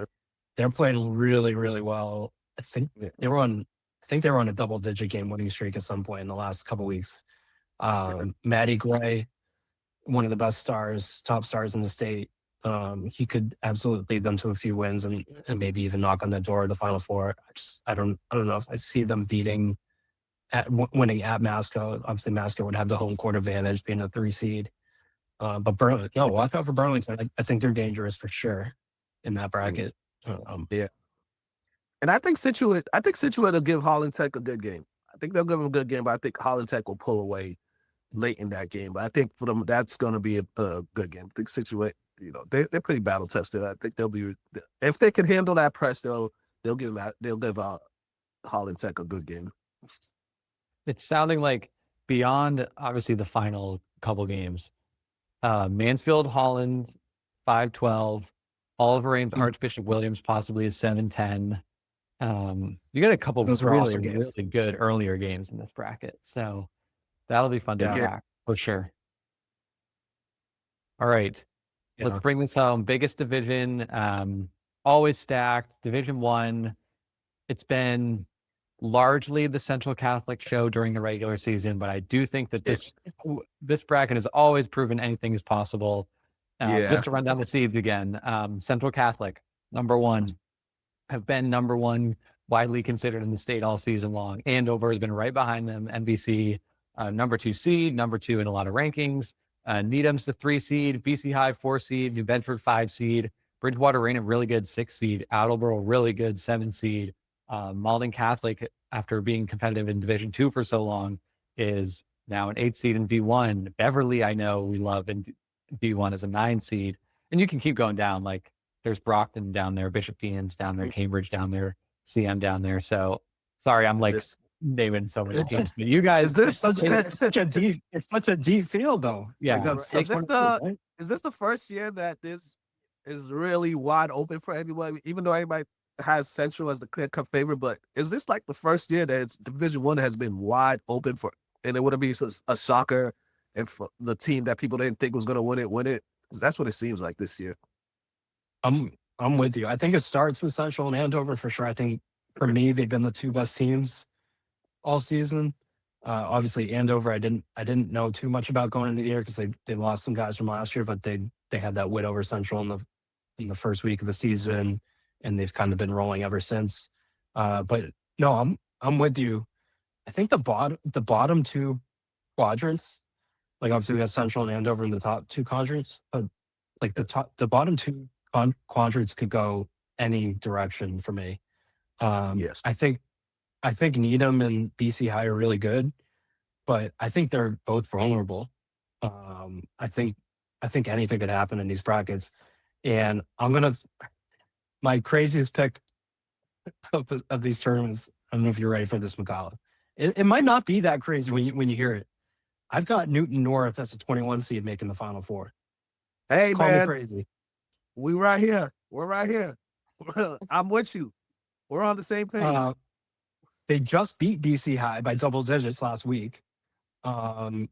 They're playing really, really well. I think they were on a double-digit game winning streak at some point in the last couple of weeks. Matty Gray, one of the best top stars in the state. He could absolutely lead them to a few wins and maybe even knock on the door of the Final Four. I don't know if I see them winning at Masco. Obviously, Masco would have the home court advantage, being a 3 seed. But watch out for Burlington. I think they're dangerous for sure in that bracket. Yeah. And I think Situate will give Holland Tech a good game. I think they'll give them a good game, but I think Holland Tech will pull away late in that game. But I think for them, that's going to be a good game. I think Situate, they're pretty battle tested. I think they'll be, if they can handle that press, they'll give Holland Tech a good game. It's sounding like beyond obviously the final couple games, Mansfield, Holland, 5-12, Oliver, Ames, Archbishop Williams possibly is 7-10. You got a couple of really good earlier games in this bracket, so that'll be fun to track for sure. All right, let's bring this home. Biggest division, always stacked. Division 1. It's been largely the Central Catholic show during the regular season, but I do think that this bracket has always proven anything is possible. Just to run down the seeds again, Central Catholic, number 1, have been number 1, widely considered in the state all season long. Andover has been right behind them. NBC, number 2 seed, number 2 in a lot of rankings. Needham's the 3 seed, BC High 4 seed, New Bedford 5 seed, Bridgewater Raynham really good 6 seed, Attleboro really good 7 seed. Malden Catholic, after being competitive in Division 2 for so long, is now an 8 seed in D1. Beverly, I know we love in D1 as a 9 seed. And you can keep going down. Like there's Brockton down there, Bishop Ian's down there, Cambridge down there, CM down there. So sorry, I'm like naming so many teams. But you guys, it's such a deep field though. Yeah. Is this the first year that this is really wide open for everybody? Even though everybody has Central as the clear-cut favorite, but is this like the first year that it's Division 1 has been wide open and it wouldn't be a shocker if the team that people didn't think was going to win it? Because that's what it seems like this year. I'm with you. I think it starts with Central and Andover for sure. I think for me, they've been the 2 best teams all season. Obviously, Andover, I didn't know too much about going into the year because they lost some guys from last year, but they had that win over Central in the first week of the season, and they've kind of been rolling ever since. But no, I'm with you. I think the bottom 2 quadrants, like obviously we have Central and Andover in the top 2 quadrants, but like the bottom 2 quadrants could go any direction for me. Yes, I think Needham and BC High are really good, but I think they're both vulnerable. I think anything could happen in these brackets, and my craziest pick of these tournaments. I don't know if you're ready for this, Mukala. It might not be that crazy when you hear it. I've got Newton North as a 21 seed making the Final Four. Hey, Call man, me crazy. We're right here. I'm with you. We're on the same page. They just beat BC High by double digits last week. I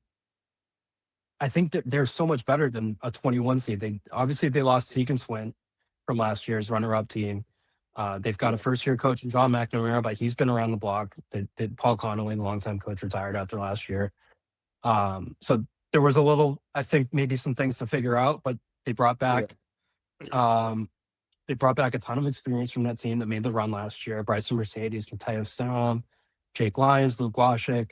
think that they're so much better than a 21 seed. They lost Sequence Win from last year's runner-up team. They've got a first-year coach, John McNamara, but he's been around the block. Paul Connolly, the longtime coach, retired after last year. So there was I think maybe some things to figure out, but they brought back a ton of experience from that team that made the run last year. Bryson Mercedes, Matthias Sam, Jake Lyons, Luke Washik.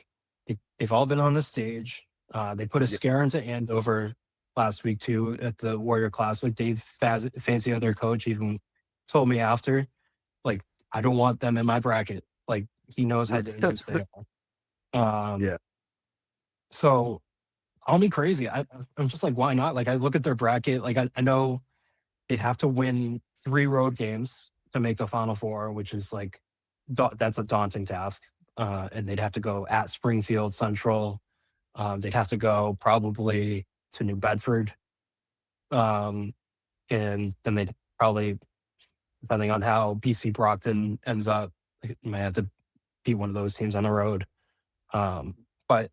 They've all been on the stage. They put a scare into Andover last week too at the Warrior Classic. Dave Fazio, their coach, even told me after, like, I don't want them in my bracket. Like, he knows how dangerous they are. So call me crazy. I'm just like, why not? Like, I look at their bracket. Like, I know they'd have to win 3 road games to make the Final Four, which is like, that's a daunting task. And they'd have to go at Springfield Central. They'd have to go probably to New Bedford. And then they'd probably depending on how BC Brockton ends up. You might have to beat one of those teams on the road. But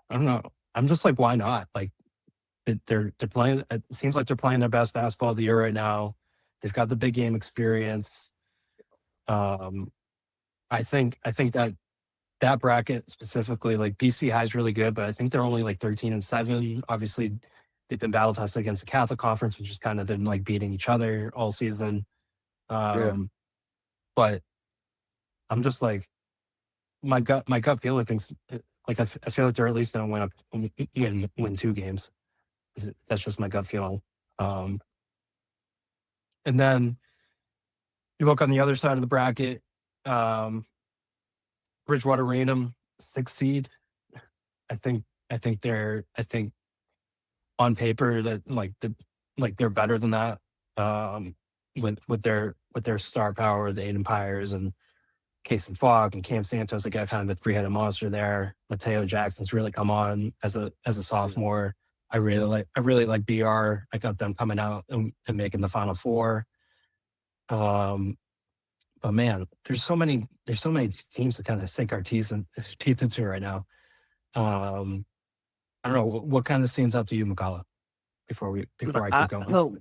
I don't know. I'm just like, why not? Like, they're playing. It seems like they're playing their best basketball of the year right now. They've got the big game experience. I think that bracket specifically, like BC High is really good, but I think they're only like 13-7. Obviously, they've been battle tested against the Catholic Conference, which has kind of been like beating each other all season. But I'm just like, my gut feeling thinks like I feel like they're at least going to win 2 games. That's just my gut feeling. And then you look on the other side of the bracket. Bridgewater Raynham 6th seed. I think on paper that they're better than that. With their star power, the Aiden Pyres and Kason Falk and Cam Santos, they got kind of a 3-headed monster there. Mateo Jackson's really come on as a sophomore. I really like BR. I got them coming out and making the Final Four. But man, there's so many teams to kind of sink our teeth into right now. I don't know what kind of stands out to you, Mukala, before I keep going. No,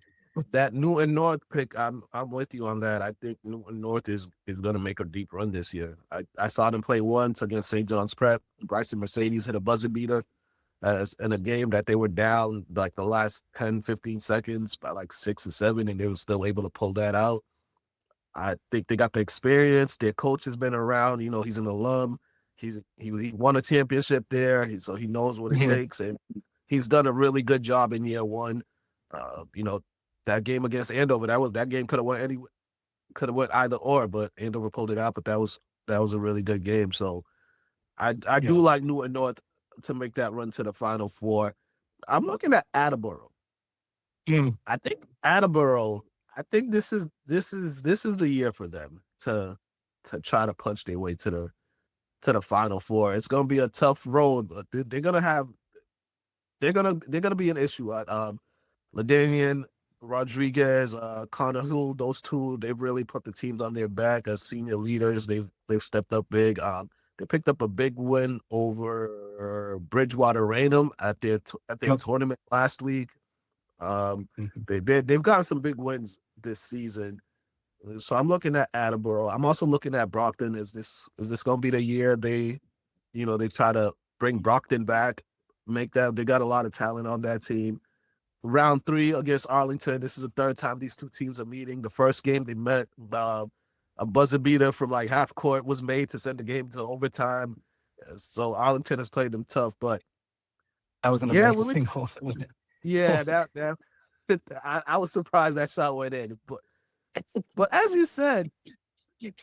that Newton North pick, I'm with you on that. I think Newton North is going to make a deep run this year. I saw them play once against St. John's Prep. Bryson Mercedes hit a buzzer beater in a game that they were down like the last 10, 15 seconds by like 6 or 7, and they were still able to pull that out. I think they got the experience. Their coach has been around. You know, he's an alum. He won a championship there, so he knows what it takes, and he's done a really good job in year 1. You know, that game against Andover, that game could have went either or, but Andover pulled it out. But that was a really good game. So I do like Newton North to make that run to the Final Four. I'm looking at Attleboro. I think Attleboro. I think this is the year for them to try to punch their way to the Final Four. It's gonna be a tough road, but they're gonna be an issue at LaDamian Rodriguez, Connor Hull. Those two, they've really put the teams on their back as senior leaders. They've stepped up big. They picked up a big win over Bridgewater Raynham at their tournament last week. They've gotten some big wins this season, so I'm looking at Attleboro. I'm also looking at Brockton. Is this going to be the year they try to bring Brockton back, make that? They got a lot of talent on that team. Round 3 against Arlington. This is the 3rd time these two teams are meeting. The first game they met, a buzzer beater from like half court was made to send the game to overtime. So Arlington has played them tough, but that was an amazing goal. Yeah, I was surprised that shot went in, but as you said,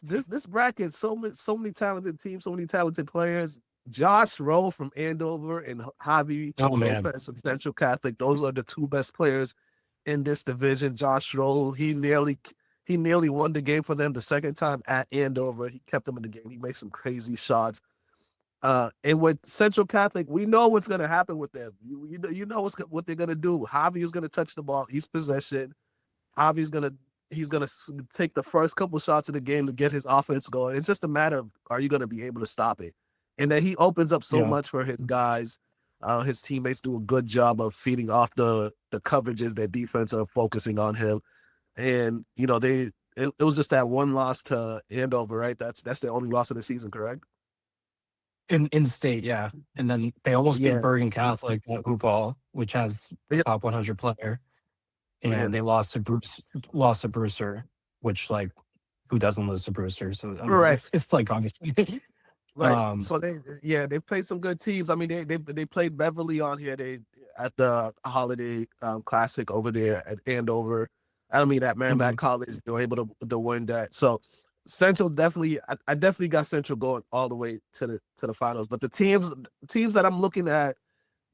this bracket, so many talented teams, so many talented players. Josh Rowe from Andover and Javi Lopez from Central Catholic, those are the 2 best players in this division. Josh Rowe, he nearly won the game for them the second time at Andover. He kept them in the game. He made some crazy shots. And with Central Catholic, we know what's going to happen with them. You know what they're going to do. Javi is going to touch the ball each possession. Javi's he's going to take the first couple shots of the game to get his offense going. It's just a matter of, are you going to be able to stop it? And then he opens up so much for his guys. His teammates do a good job of feeding off the coverages that defense are focusing on him. And, you know, it was just that one loss to Andover, right? That's the only loss of the season, correct? In state, yeah. And then they almost beat Bergen Catholic at Hoopball, which has a top 100 player. And they lost to Brewster, which, like, who doesn't lose to Brewster? So it's like, obviously. Right. So they played some good teams. I mean, they played Beverly on here. At the Holiday Classic over there at Andover. I mean, at Merrimack College, they were able to win that. So Central definitely, I definitely got Central going all the way to the finals. But the teams that I'm looking at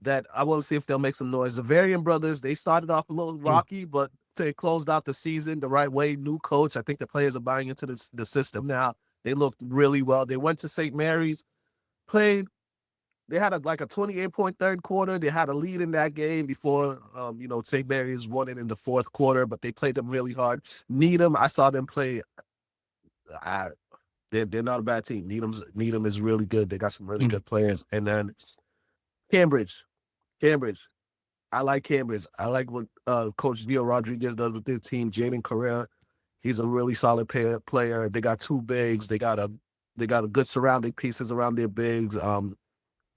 that I want to see if they'll make some noise. The Varian brothers, they started off a little rocky, but they closed out the season the right way. New coach. I think the players are buying into the system now. They looked really well. They went to St. Mary's, played they had like a 28-point third quarter. They had a lead in that game before, St. Mary's won it in the fourth quarter, but they played them really hard. Needham, I saw them play. They're not a bad team. Needham is really good. They got some really good players. And then Cambridge. I like Cambridge. I like what Coach Gio Rodriguez does with his team. Jaden Correa, he's a really solid player. They got two bigs. They got a good surrounding pieces around their bigs.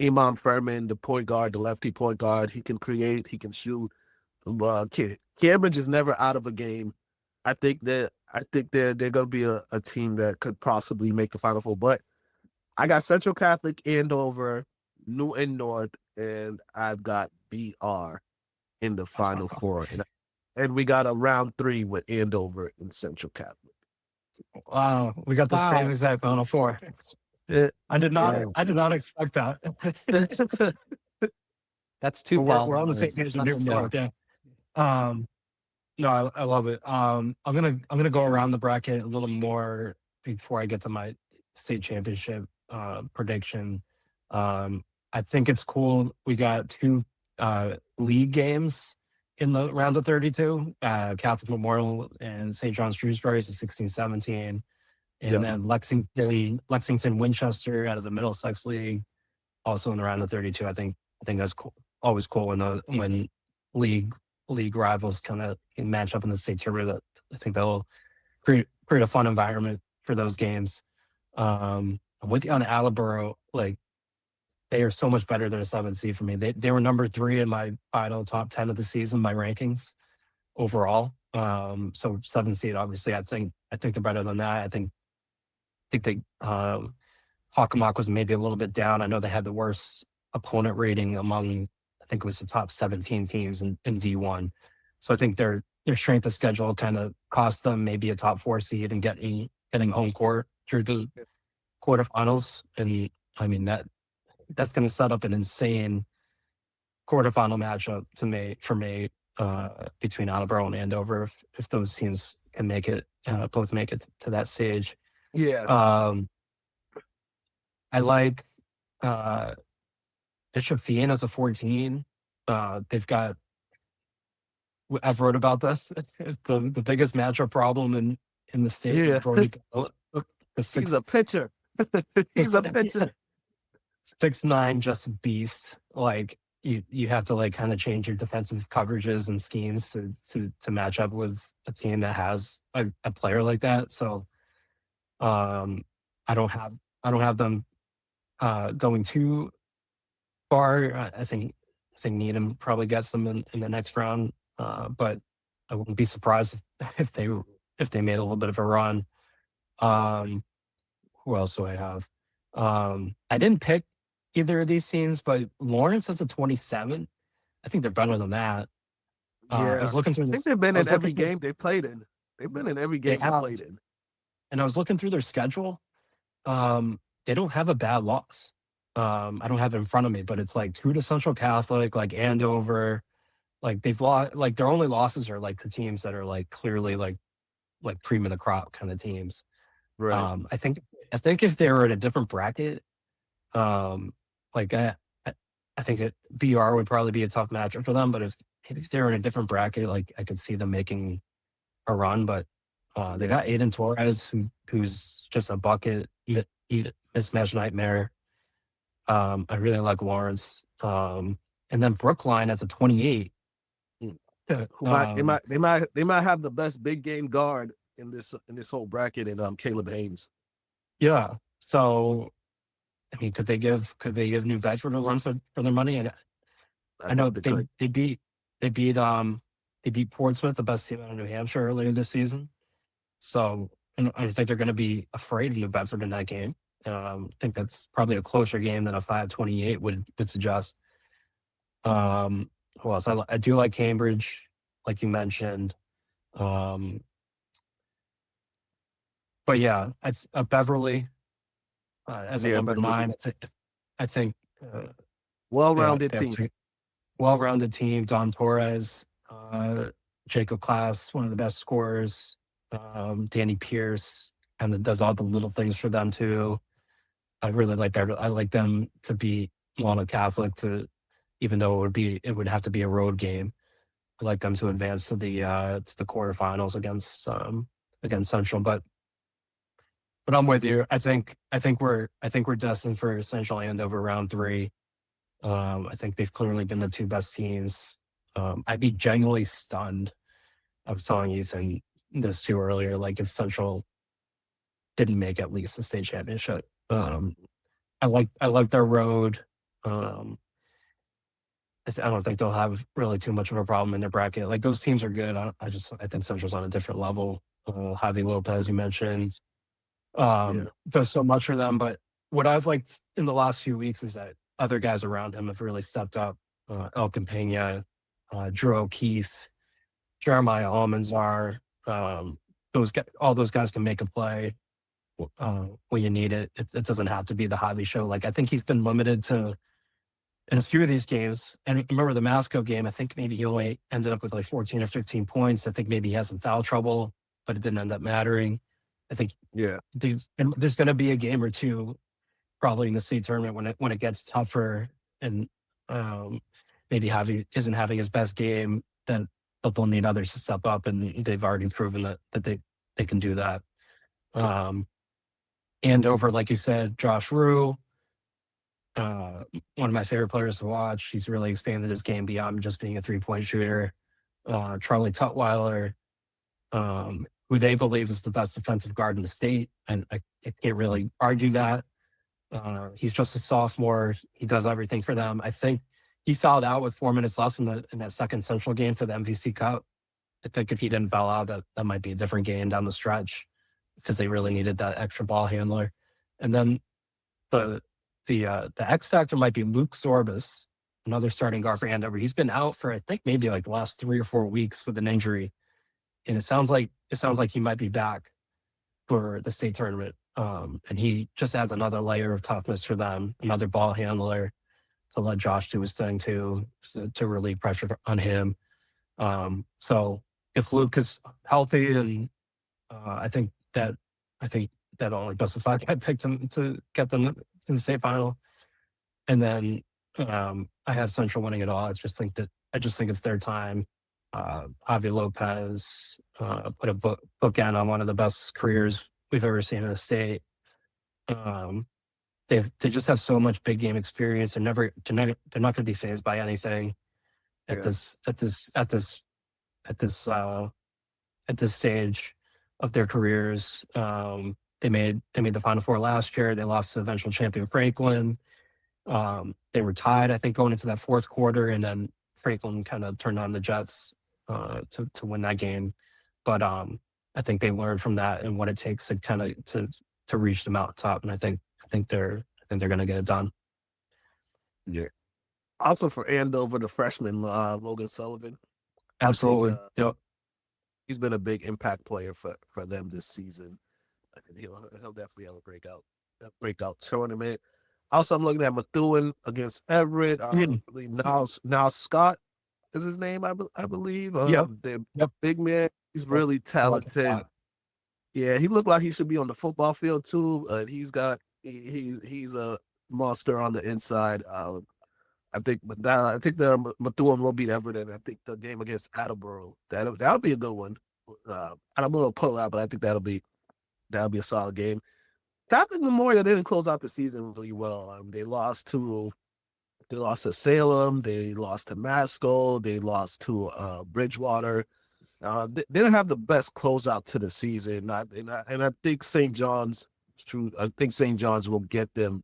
Imam Furman, the point guard, the lefty point guard, he can create, he can shoot. Cambridge is never out of a game. I think they're gonna be a team that could possibly make the Final Four. But I got Central Catholic, Andover, Newton North, and I've got BR in the Final Four. And we got a round 3 with Andover and Central Catholic. Wow, we got the same exact Final Four. I did not expect that. That's two. We're on the same page. Yeah. No, I love it. I'm gonna go around the bracket a little more before I get to my state championship prediction. I think it's cool. We got 2 league games in the round of 32. Catholic Memorial and St. John's Shrewsbury is 16-17. And then Lexington Winchester out of the Middlesex League, also in the round of 32. I think that's cool. Always cool when league rivals kind of match up in the state tournament. I think they'll create a fun environment for those games. I'm with you on Attleboro. Like, they are so much better than a 7 seed for me. They were number 3 in my final top 10 of the season, my rankings overall. So 7 seed, obviously, I think they're better than that. I think they Hockomock was maybe a little bit down. I know they had the worst opponent rating among, I think it was the top 17 teams in D1. So I think their strength of schedule kind of cost them maybe a top 4 seed and getting home court through the quarterfinals. And I mean, that's going to set up an insane quarterfinal matchup for me between Attleboro and Andover if those teams can both make it to that stage. Yeah. I like Bishop Fien as a 14. They've got, I've wrote about this. It's the biggest matchup problem in the state. Yeah. He's a pitcher. He's a pitcher. 6'9", just a beast. Like, you have to like kind of change your defensive coverages and schemes to match up with a team that has a player like that. So I don't have them going too far. I think Needham probably gets them in the next round. But I wouldn't be surprised if they made a little bit of a run. Who else do I have? I didn't pick either of these teams, but Lawrence has a 27. I think they're better than that. I was looking through. I think they've been in every game they played in. They've been in every game they played in. And I was looking through their schedule. They don't have a bad loss. I don't have it in front of me, but it's like 2 to Central Catholic, like Andover. Like, they've lost. Like, their only losses are like the teams that are like clearly like cream of the crop kind of teams. Right. I think if they were in a different bracket, like I think that BR would probably be a tough matchup for them. But if they're in a different bracket, like, I could see them making a run. But they got Aiden Torres, who's just a bucket, mismatch nightmare. I really like Lawrence. And then Brookline as a 28. They might have the best big game guard in this whole bracket in Caleb Haynes. Yeah. So, I mean, could they give New Bedford a run for their money? And I know they beat Portsmouth, the best team out of New Hampshire, earlier this season. So, and I think they're going to be afraid of New Bedford in that game. I think that's probably a closer game than a 5-28 would suggest. Who else? I do like Cambridge, like you mentioned. But yeah, it's a Beverly as a number 9. I think well-rounded team. Well-rounded team. Don Torres, Jacob Klass, one of the best scorers. Danny Pierce, and does all the little things for them too. I really like Beverly. I like them to beat Walnut Catholic to, even though it would have to be a road game. I'd like them to advance to the quarterfinals against Central. But I'm with you. I think we're destined for Central Andover round 3. I think they've clearly been the 2 best teams. I'd be genuinely stunned. I was telling Ethan this too earlier, like if Central didn't make at least the state championship. I like their road. I don't think they'll have really too much of a problem in their bracket. Like those teams are good. I think Central's on a different level. Javi Lopez, you mentioned, does so much for them. But what I've liked in the last few weeks is that other guys around him have really stepped up. El Campagna, Drew O'Keefe, Jeremiah Almanzar. All those guys can make a play when you need it. It doesn't have to be the Javi show. Like I think he's been limited to in a few of these games. And remember the Masco game, I think maybe he only ended up with like 14 or 15 points. I think maybe he had some foul trouble, but it didn't end up mattering. I think there's going to be a game or two probably in the state tournament when it gets tougher and maybe Javi isn't having his best game, then they'll need others to step up, and they've already proven that they can do that. Andover, like you said, Josh Rue, one of my favorite players to watch. He's really expanded his game beyond just being a 3-point shooter. Charlie Tutwiler, who they believe is the best defensive guard in the state, and I can't really argue that. He's just a sophomore. He does everything for them. I think he fouled out with 4 minutes left in that second Central game for the MVC Cup. I think if he didn't foul out, that might be a different game down the stretch because they really needed that extra ball handler. And then the X factor might be Luke Sorbis, another starting guard for Andover. He's been out for I think maybe like the last 3 or 4 weeks with an injury, and it sounds like he might be back for the state tournament. And he just adds another layer of toughness for them, another ball handler to let Josh do his thing too, to relieve pressure on him. So if Luke is healthy, and I think that only justified I picked him to get them in the state final. And then I had Central winning it all. I just think it's their time. Javi Lopez put a bookend on one of the best careers we've ever seen in the state. They just have so much big game experience. They're not going to be fazed by anything at this stage of their careers. They made the Final Four last year. They lost to eventual champion Franklin. They were tied, I think, going into that fourth quarter, and then Franklin kind of turned on the Jets to win that game. But I think they learned from that and what it takes to kind of to reach the mountaintop. And I think they're going to get it done. Yeah. Also for Andover, the freshman Logan Sullivan. Absolutely. Yep. He's been a big impact player for them this season. I think he'll definitely have a breakout tournament. Also, I'm looking at Methuen against Everett. Now Scott is his name, I believe. The big man. He's really talented. Yeah, he looked like he should be on the football field too. He's a monster on the inside. I think the Methuen will beat Everett, and I think the game against Attleboro that'll be a good one. I'm gonna pull out, but I think that'll be a solid game. Catholic Memorial didn't close out the season really well. They lost to Salem, they lost to Masco, they lost to Bridgewater. They didn't have the best closeout to the season, and I think St. John's. It's true. I think St. John's will get them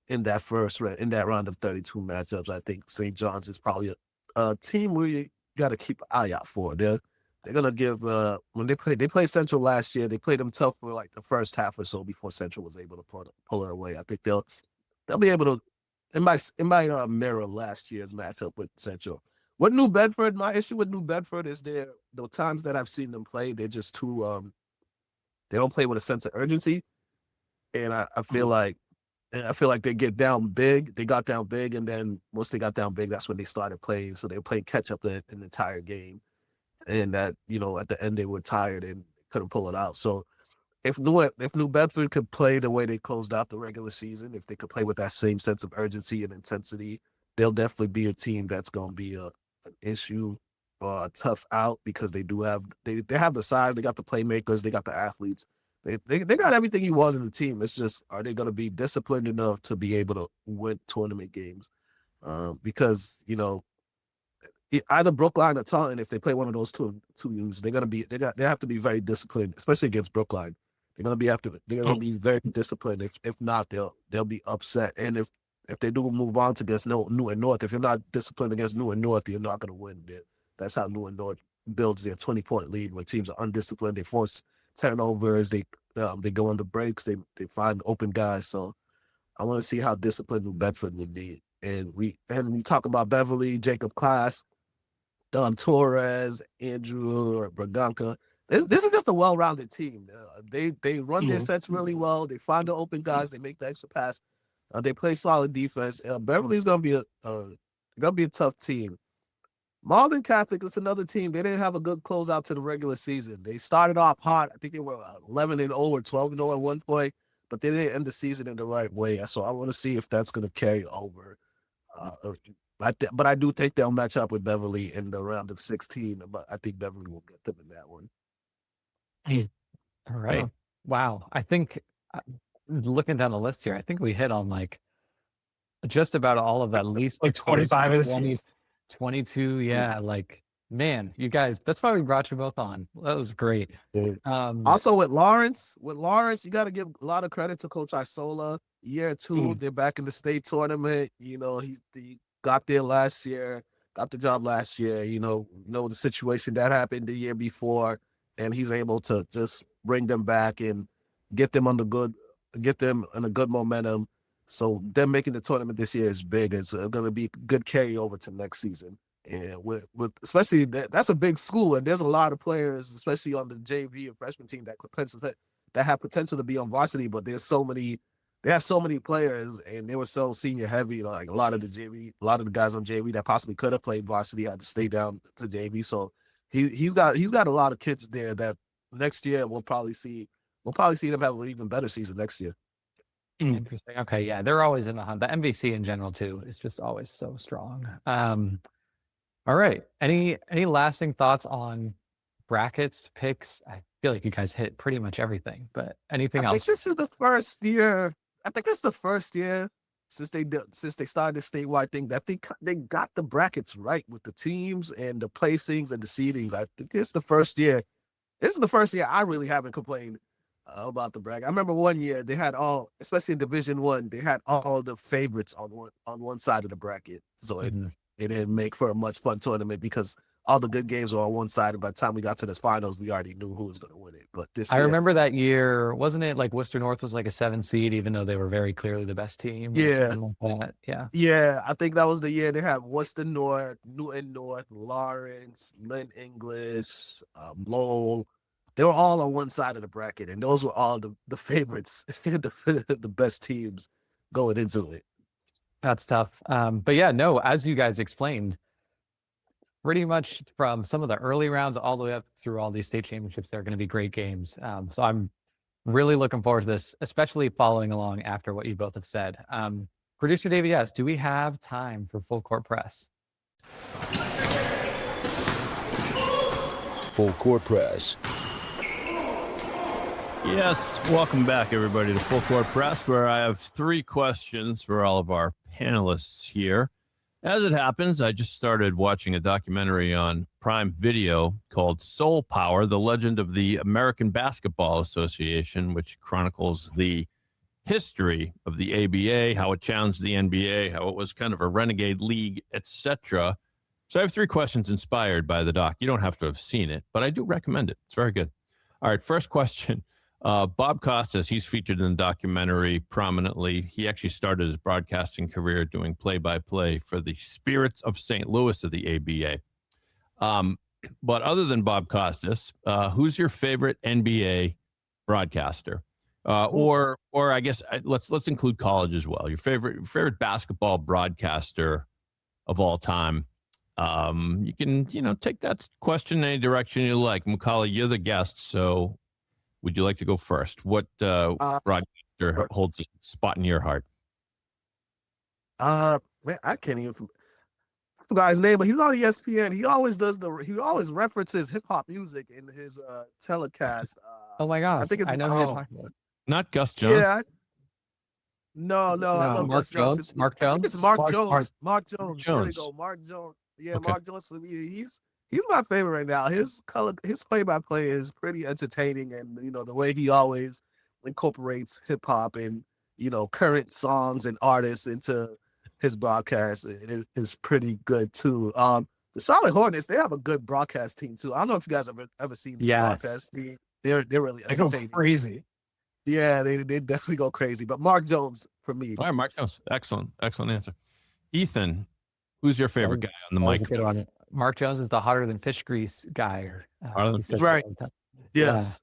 in that round of 32 matchups. I think St. John's is probably a team where you got to keep an eye out for. They're gonna give when they played Central last year. They played them tough for like the first half or so before Central was able to pull it away. I think they'll be able to. It might mirror last year's matchup with Central. With New Bedford, my issue with New Bedford is the times that I've seen them play, they're just too they don't play with a sense of urgency, and I feel like they get down big. They got down big, and then once they got down big, that's when they started playing. So they were playing catch up the entire game, and that at the end they were tired and couldn't pull it out. So if New Bedford could play the way they closed out the regular season, if they could play with that same sense of urgency and intensity, they'll definitely be a team that's going to be an issue or a tough out, because they have the size, they got the playmakers, they got the athletes, they got everything you want in the team. It's just, are they going to be disciplined enough to be able to win tournament games? Because either Brookline or Taunton, if they play one of those two teams, they have to be very disciplined, especially against Brookline. They're gonna be very disciplined. If not, they'll be upset. And if they do move on to against New and North, if you're not disciplined against New and North, you're not gonna win. That's how New and North builds their 20-point lead. When teams are undisciplined, they force turnovers, they go on the breaks, they find open guys. So I want to see how disciplined New Bedford would be. And we talk about Beverly, Jacob Class, Don Torres, Andrew, or Braganca. This is just a well-rounded team. They run their sets really well. They find the open guys. They make the extra pass. They play solid defense. Beverly's gonna be a tough team. Malden Catholic is another team. They didn't have a good closeout to the regular season. They started off hot. I think they were 11-0 or 12-0 at one point, but they didn't end the season in the right way. So I want to see if that's gonna carry over. But I do think they'll match up with Beverly in the round of 16. But I think Beverly will get them in that one. All right. Wow. I think looking down the list here, I think we hit on like just about all of at least like 25 of the 20, 22. Yeah. Like, man, you guys, that's why we brought you both on. That was great. Also with Lawrence, you got to give a lot of credit to Coach Isola. Year 2, they're back in the state tournament. He got there last year, got the job last year. The situation that happened the year before, and he's able to just bring them back and get them in a good momentum. So them making the tournament this year is big. It's going to be good carryover to next season. And with especially that's a big school, and there's a lot of players, especially on the JV and freshman team that have potential to be on varsity, but there's so many. They have so many players, and they were so senior heavy. Like a lot of the guys on JV that possibly could have played varsity had to stay down to JV. So he's got a lot of kids there that next year we'll probably see them have an even better season next year. Interesting. Okay, yeah, they're always in the hunt. The MVC in general too is just always so strong. All right. Any lasting thoughts on brackets, picks? I feel like you guys hit pretty much everything, but anything else? I think this is the first year. I think it's the first year since they started the statewide thing that they got the brackets right with the teams and the placings and the seedings. I think it's the first year. This is the first year I really haven't complained about the bracket. I remember one year they had especially in Division I, they had all the favorites on one side of the bracket. So it didn't make for a much fun tournament because all the good games were on one side, and by the time we got to the finals, we already knew who was going to win it. But I remember that year, wasn't it like Worcester North was like a 7 seed, even though they were very clearly the best team? Yeah. Like that. Yeah. I think that was the year they had Worcester North, Newton North, Lawrence, Lynn English, Lowell. They were all on one side of the bracket, and those were all the favorites, the best teams going into it. That's tough. But yeah, no, as you guys explained, pretty much from some of the early rounds all the way up through all these state championships, they're going to be great games. So I'm really looking forward to this, especially following along after what you both have said. Producer David, yes, do we have time for Full Court Press? Full Court Press. Yes, welcome back, everybody, to Full Court Press, where I have 3 questions for all of our panelists here. As it happens, I just started watching a documentary on Prime Video called Soul Power, The Legend of the American Basketball Association, which chronicles the history of the ABA, how it challenged the NBA, how it was kind of a renegade league, etc. So I have 3 questions inspired by the doc. You don't have to have seen it, but I do recommend it. It's very good. All right, first question. Bob Costas, he's featured in the documentary prominently. He actually started his broadcasting career doing play-by-play for the Spirits of St. Louis of the ABA. But other than Bob Costas, who's your favorite NBA broadcaster? Or I guess let's include college as well. Your favorite basketball broadcaster of all time. You can take that question in any direction you like. Mukala, you're the guest, so would you like to go first? What broadcaster holds a spot in your heart? Man, I can't even forgot his name, but he's on ESPN. He always references hip hop music in his telecast. Oh my god, I think it's I know who you're talking about. Not Gus Jones. Yeah. No, I love Mark Gus Jones. Jones. Mark Jones. It's Mark Jones. Mark Jones. There we Jones. go. Mark Jones. Yeah, Okay. Mark Jones for me. He's my favorite right now. His play-by-play is pretty entertaining, and the way he always incorporates hip hop and current songs and artists into his broadcast it is pretty good too. The Charlotte Hornets, they have a good broadcast team too. I don't know if you guys have ever seen the broadcast team. They're really They go entertaining. crazy. Yeah, they definitely go crazy. But Mark Jones for me. All right, Mark Jones. Excellent answer. Ethan, who's your favorite guy on the That was mic? a good one. Mark Jones is the hotter than fish grease guy. Hotter than he says Right. that all the time. Yes.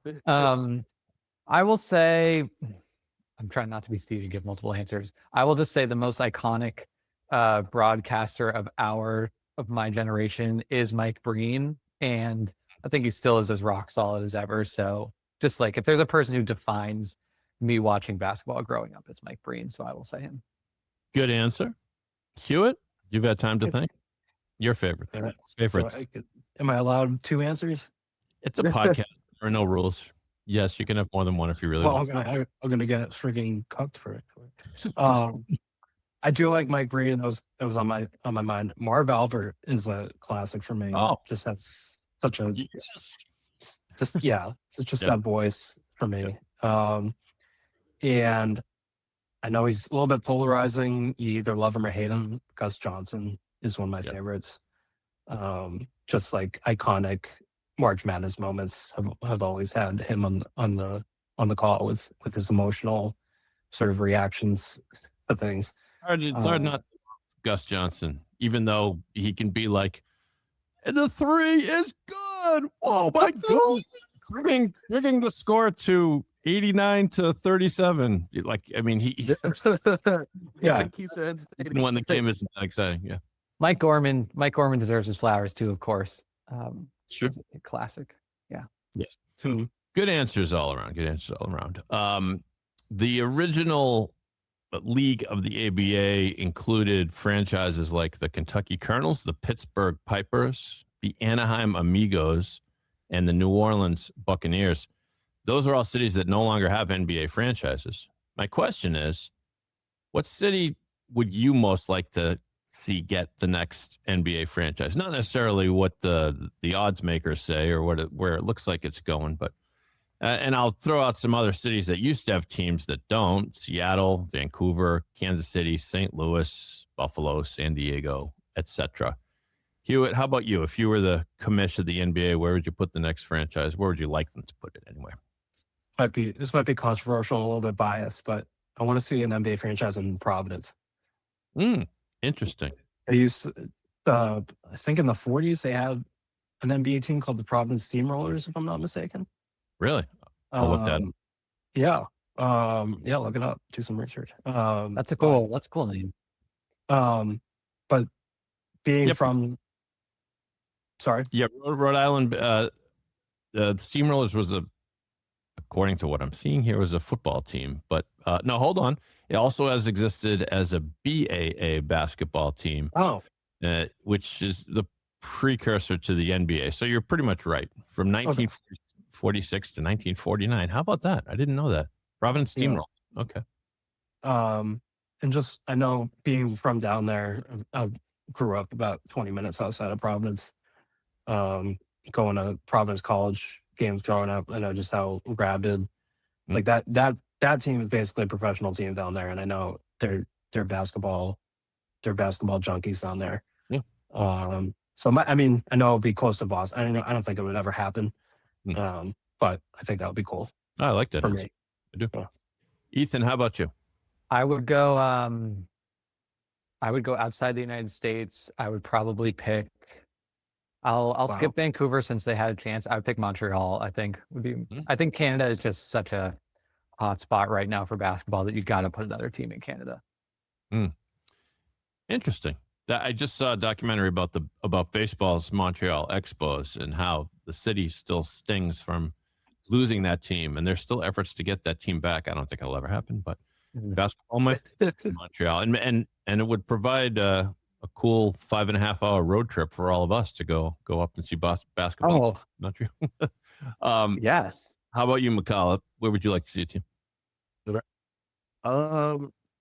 I will say, I'm trying not to be Steve and give multiple answers. I will just say the most iconic broadcaster of my generation is Mike Breen, and I think he still is as rock solid as ever. So just like if there's a person who defines me watching basketball growing up, it's Mike Breen. So I will say him. Good answer. Hewitt, you've had time to think. Your favorite. Favorites. Am I allowed 2 answers? It's a podcast. There are no rules. Yes, you can have more than one if you really Well, want. I'm gonna get freaking cooked for it. I do like Mike Breen. That was on my mind. Marv Albert is a classic for me. Oh. Just that's such a Yes. it's just that voice for me. And I know he's a little bit polarizing. You either love him or hate him. Gus Johnson is one of my favorites. Just like iconic March Madness moments have always had him on the call with his emotional sort of reactions to things. It's hard not to love Gus Johnson, even though he can be like, and the 3 is good. Oh my God. Bringing the score to 89 to 37. Like, I mean, he Keeps it even when the game isn't that exciting. Yeah. Mike Gorman deserves his flowers too, of course. Sure. It's a classic. Yes. Good answers all around. The original league of the ABA included franchises like the Kentucky Colonels, the Pittsburgh Pipers, the Anaheim Amigos, and the New Orleans Buccaneers. Those are all cities that no longer have NBA franchises. My question is, what city would you most like to see get the next NBA franchise? Not necessarily what the odds makers say or where it looks like it's going, but and I'll throw out some other cities that used to have teams that don't: Seattle, Vancouver, Kansas City, St. Louis, Buffalo, San Diego, etc. Hewitt, how about you? If you were the commish of the NBA, where would you put the next franchise? Where would you like them to put it anyway? This might be controversial, a little bit biased, but I want to see an NBA franchise in Providence. Interesting. They used, I think in the 40s, they had an NBA team called the Providence Steamrollers, if I'm not mistaken. Really? I'll look that up. Yeah, look it up. Do some research. That's a cool name. But being from, sorry. Yeah, Rhode Island, the Steamrollers was according to what I'm seeing here, was a football team. But no, hold on. It also has existed as a BAA basketball team, which is the precursor to the NBA. So you're pretty much right. From 1946 to 1949. How about that? I didn't know that. Providence Steamroll. Yeah. Okay. And just, I know being from down there, I grew up about 20 minutes outside of Providence, going to Providence College games growing up. I know just how rabid, like that team is basically a professional team down there. And I know they're basketball junkies down there. Yeah. So I know it'll be close to Boston. I don't think it would ever happen. But I think that would be cool. I like that. I do. Ethan, how about you? I would go outside the United States. I would probably pick, I'll skip Vancouver since they had a chance. I would pick Montreal. I think I think Canada is just such a hot spot right now for basketball that you got to put another team in Canada. Interesting. I just saw a documentary about baseball's Montreal Expos and how the city still stings from losing that team, and there's still efforts to get that team back. I don't think it'll ever happen, but basketball might in Montreal, and it would provide a cool 5.5-hour road trip for all of us to go up and see basketball. Oh, Montreal. yes. How about you, Mukala? Where would you like to see a team?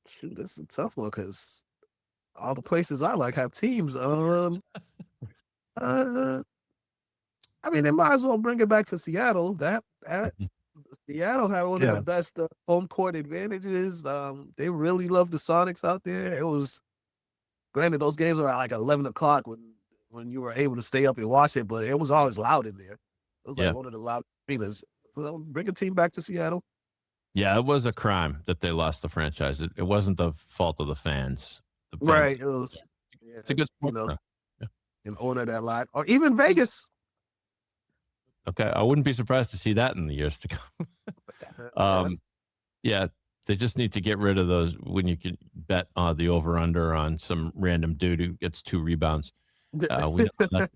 Shoot, this is a tough one because all the places I like have teams. I mean, they might as well bring it back to Seattle. Seattle had one of the best home court advantages. They really love the Sonics out there. It was, granted, those games were at like 11 o'clock when you were able to stay up and watch it, but it was always loud in there. It was like one of the loud arenas. So bring a team back to Seattle. Yeah, it was a crime that they lost the franchise. It wasn't the fault of the fans. Right. It was. Yeah, it's a good sport. In honor that lot, or even Vegas. Okay, I wouldn't be surprised to see that in the years to come. Yeah, they just need to get rid of those when you can bet the over-under on some random dude who gets 2 rebounds. We know that.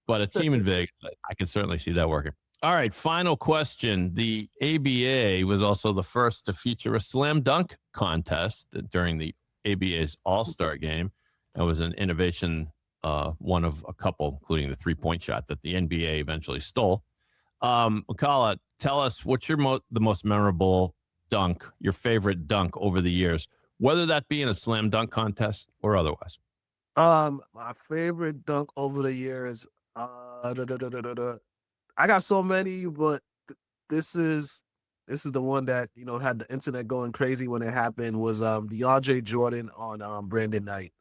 But a team in Vegas, I can certainly see that working. All right, final question. The ABA was also the first to feature a slam dunk contest during the ABA's All-Star game. That was an innovation, one of a couple, including the 3-point shot that the NBA eventually stole. Mukala, tell us what's the most memorable dunk, your favorite dunk over the years, whether that be in a slam dunk contest or otherwise. My favorite dunk over the years. I got so many, but this is the one that had the internet going crazy when it happened. Was DeAndre Jordan on Brandon Knight.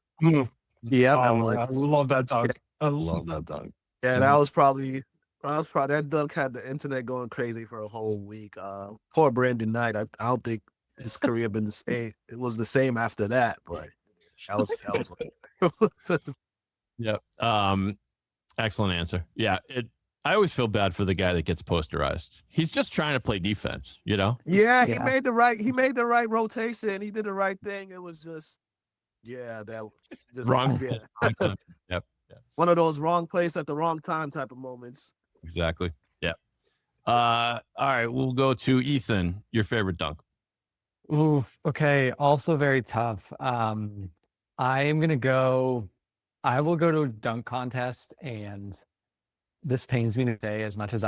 Yeah, I love that dunk. I love that dunk. Yeah, that was probably that dunk had the internet going crazy for a whole week. Poor Brandon Knight. I don't think his career been the same. It was the same after that, but that was Yeah. Excellent answer. Yeah. I always feel bad for the guy that gets posterized. He's just trying to play defense, Yeah, he made the right rotation. He did the right thing. It was just wrong. Yeah. Yep. One of those wrong place at the wrong time type of moments. Exactly. Yeah. All right, we'll go to Ethan. Your favorite dunk? Ooh, okay. Also very tough. I will go to a dunk contest, and this pains me to say, as much as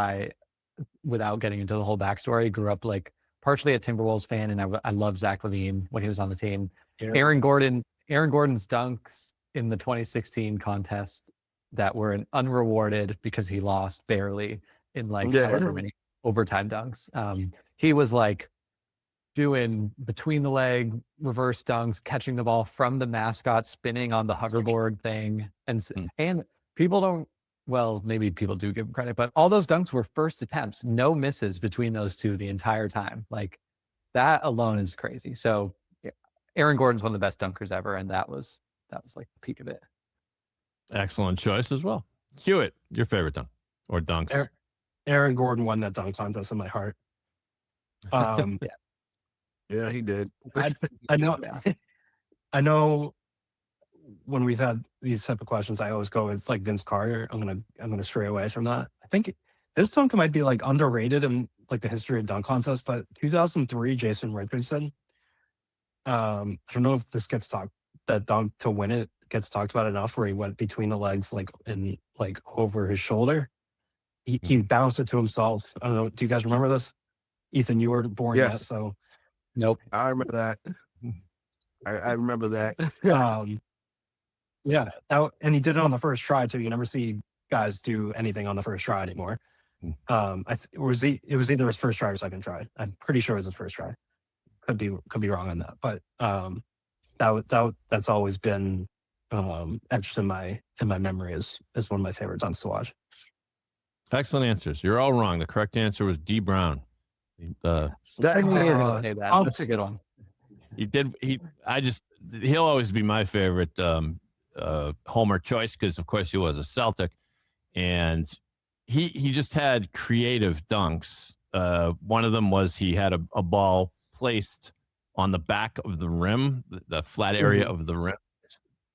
without getting into the whole backstory, grew up like partially a Timberwolves fan, and I love Zach LaVine when he was on the team. Yeah. Aaron Gordon's dunks in the 2016 contest that were unrewarded because he lost barely in however many overtime dunks. He was like doing between the leg reverse dunks, catching the ball from the mascot, spinning on the hoverboard thing, and people don't. Well, maybe people do give him credit, but all those dunks were first attempts, no misses between those two the entire time. Like that alone is crazy. So Aaron Gordon's one of the best dunkers ever, and that was like the peak of it. Excellent choice as well. Hewitt, your favorite dunk or dunks? Aaron Gordon won that dunk contest in my heart. Yeah, he did. I know when we've had these type of questions, I always go with like Vince Carter. I'm gonna stray away from that. I think this dunk might be like underrated in like the history of dunk contests, but 2003 Jason Richardson. I don't know if this gets talked. That dunk to win it gets talked about enough, where he went between the legs, like and like over his shoulder. He bounced it to himself. I don't know. Do you guys remember this? Ethan, you weren't born yet, so nope. I remember that. I remember that. Yeah, and he did it on the first try too. You never see guys do anything on the first try anymore. It was either his first try or second try. I'm pretty sure it was his first try. Could be wrong on that, but that's always been etched in my memory as one of my favorite dunks to watch. Excellent answers. You're all wrong. The correct answer was D. Brown. That's a good one. He'll always be my favorite Homer choice because, of course, he was a Celtic, and he just had creative dunks. One of them was he had a ball placed on the back of the rim, the flat area of the rim.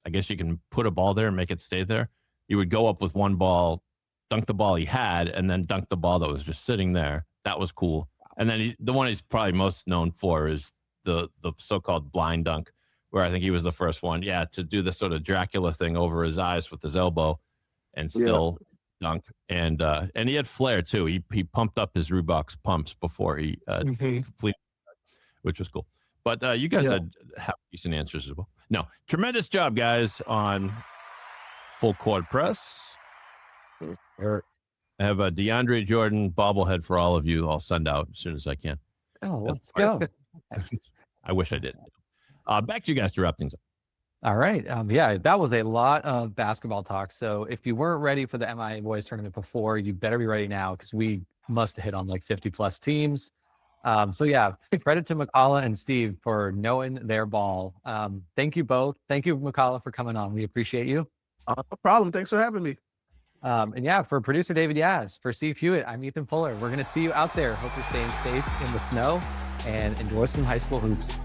I guess you can put a ball there and make it stay there. He would go up with one ball dunk the ball he had and then dunk the ball that was just sitting there. That was cool. And then the one he's probably most known for is the so-called blind dunk, where I think he was the first one, to do this sort of Dracula thing over his eyes with his elbow and still dunk. And he had flair too. He pumped up his Reebok's pumps before he completed, which was cool. But you guys have decent answers as well. No, tremendous job, guys, on Full Court Press. I have a DeAndre Jordan bobblehead for all of you. I'll send out as soon as I can. Oh, let's go. I wish I did. Back to you guys to wrap things up. All right. That was a lot of basketball talk. So if you weren't ready for the MIAA Boys tournament before, you better be ready now, because we must have hit on like 50 plus teams. Credit to Mukala and Steve for knowing their ball. Thank you both. Thank you, Mukala, for coming on. We appreciate you. No problem. Thanks for having me. For producer David Yaz, for Steve Hewitt, I'm Ethan Fuller. We're going to see you out there. Hope you're staying safe in the snow and enjoy some high school hoops.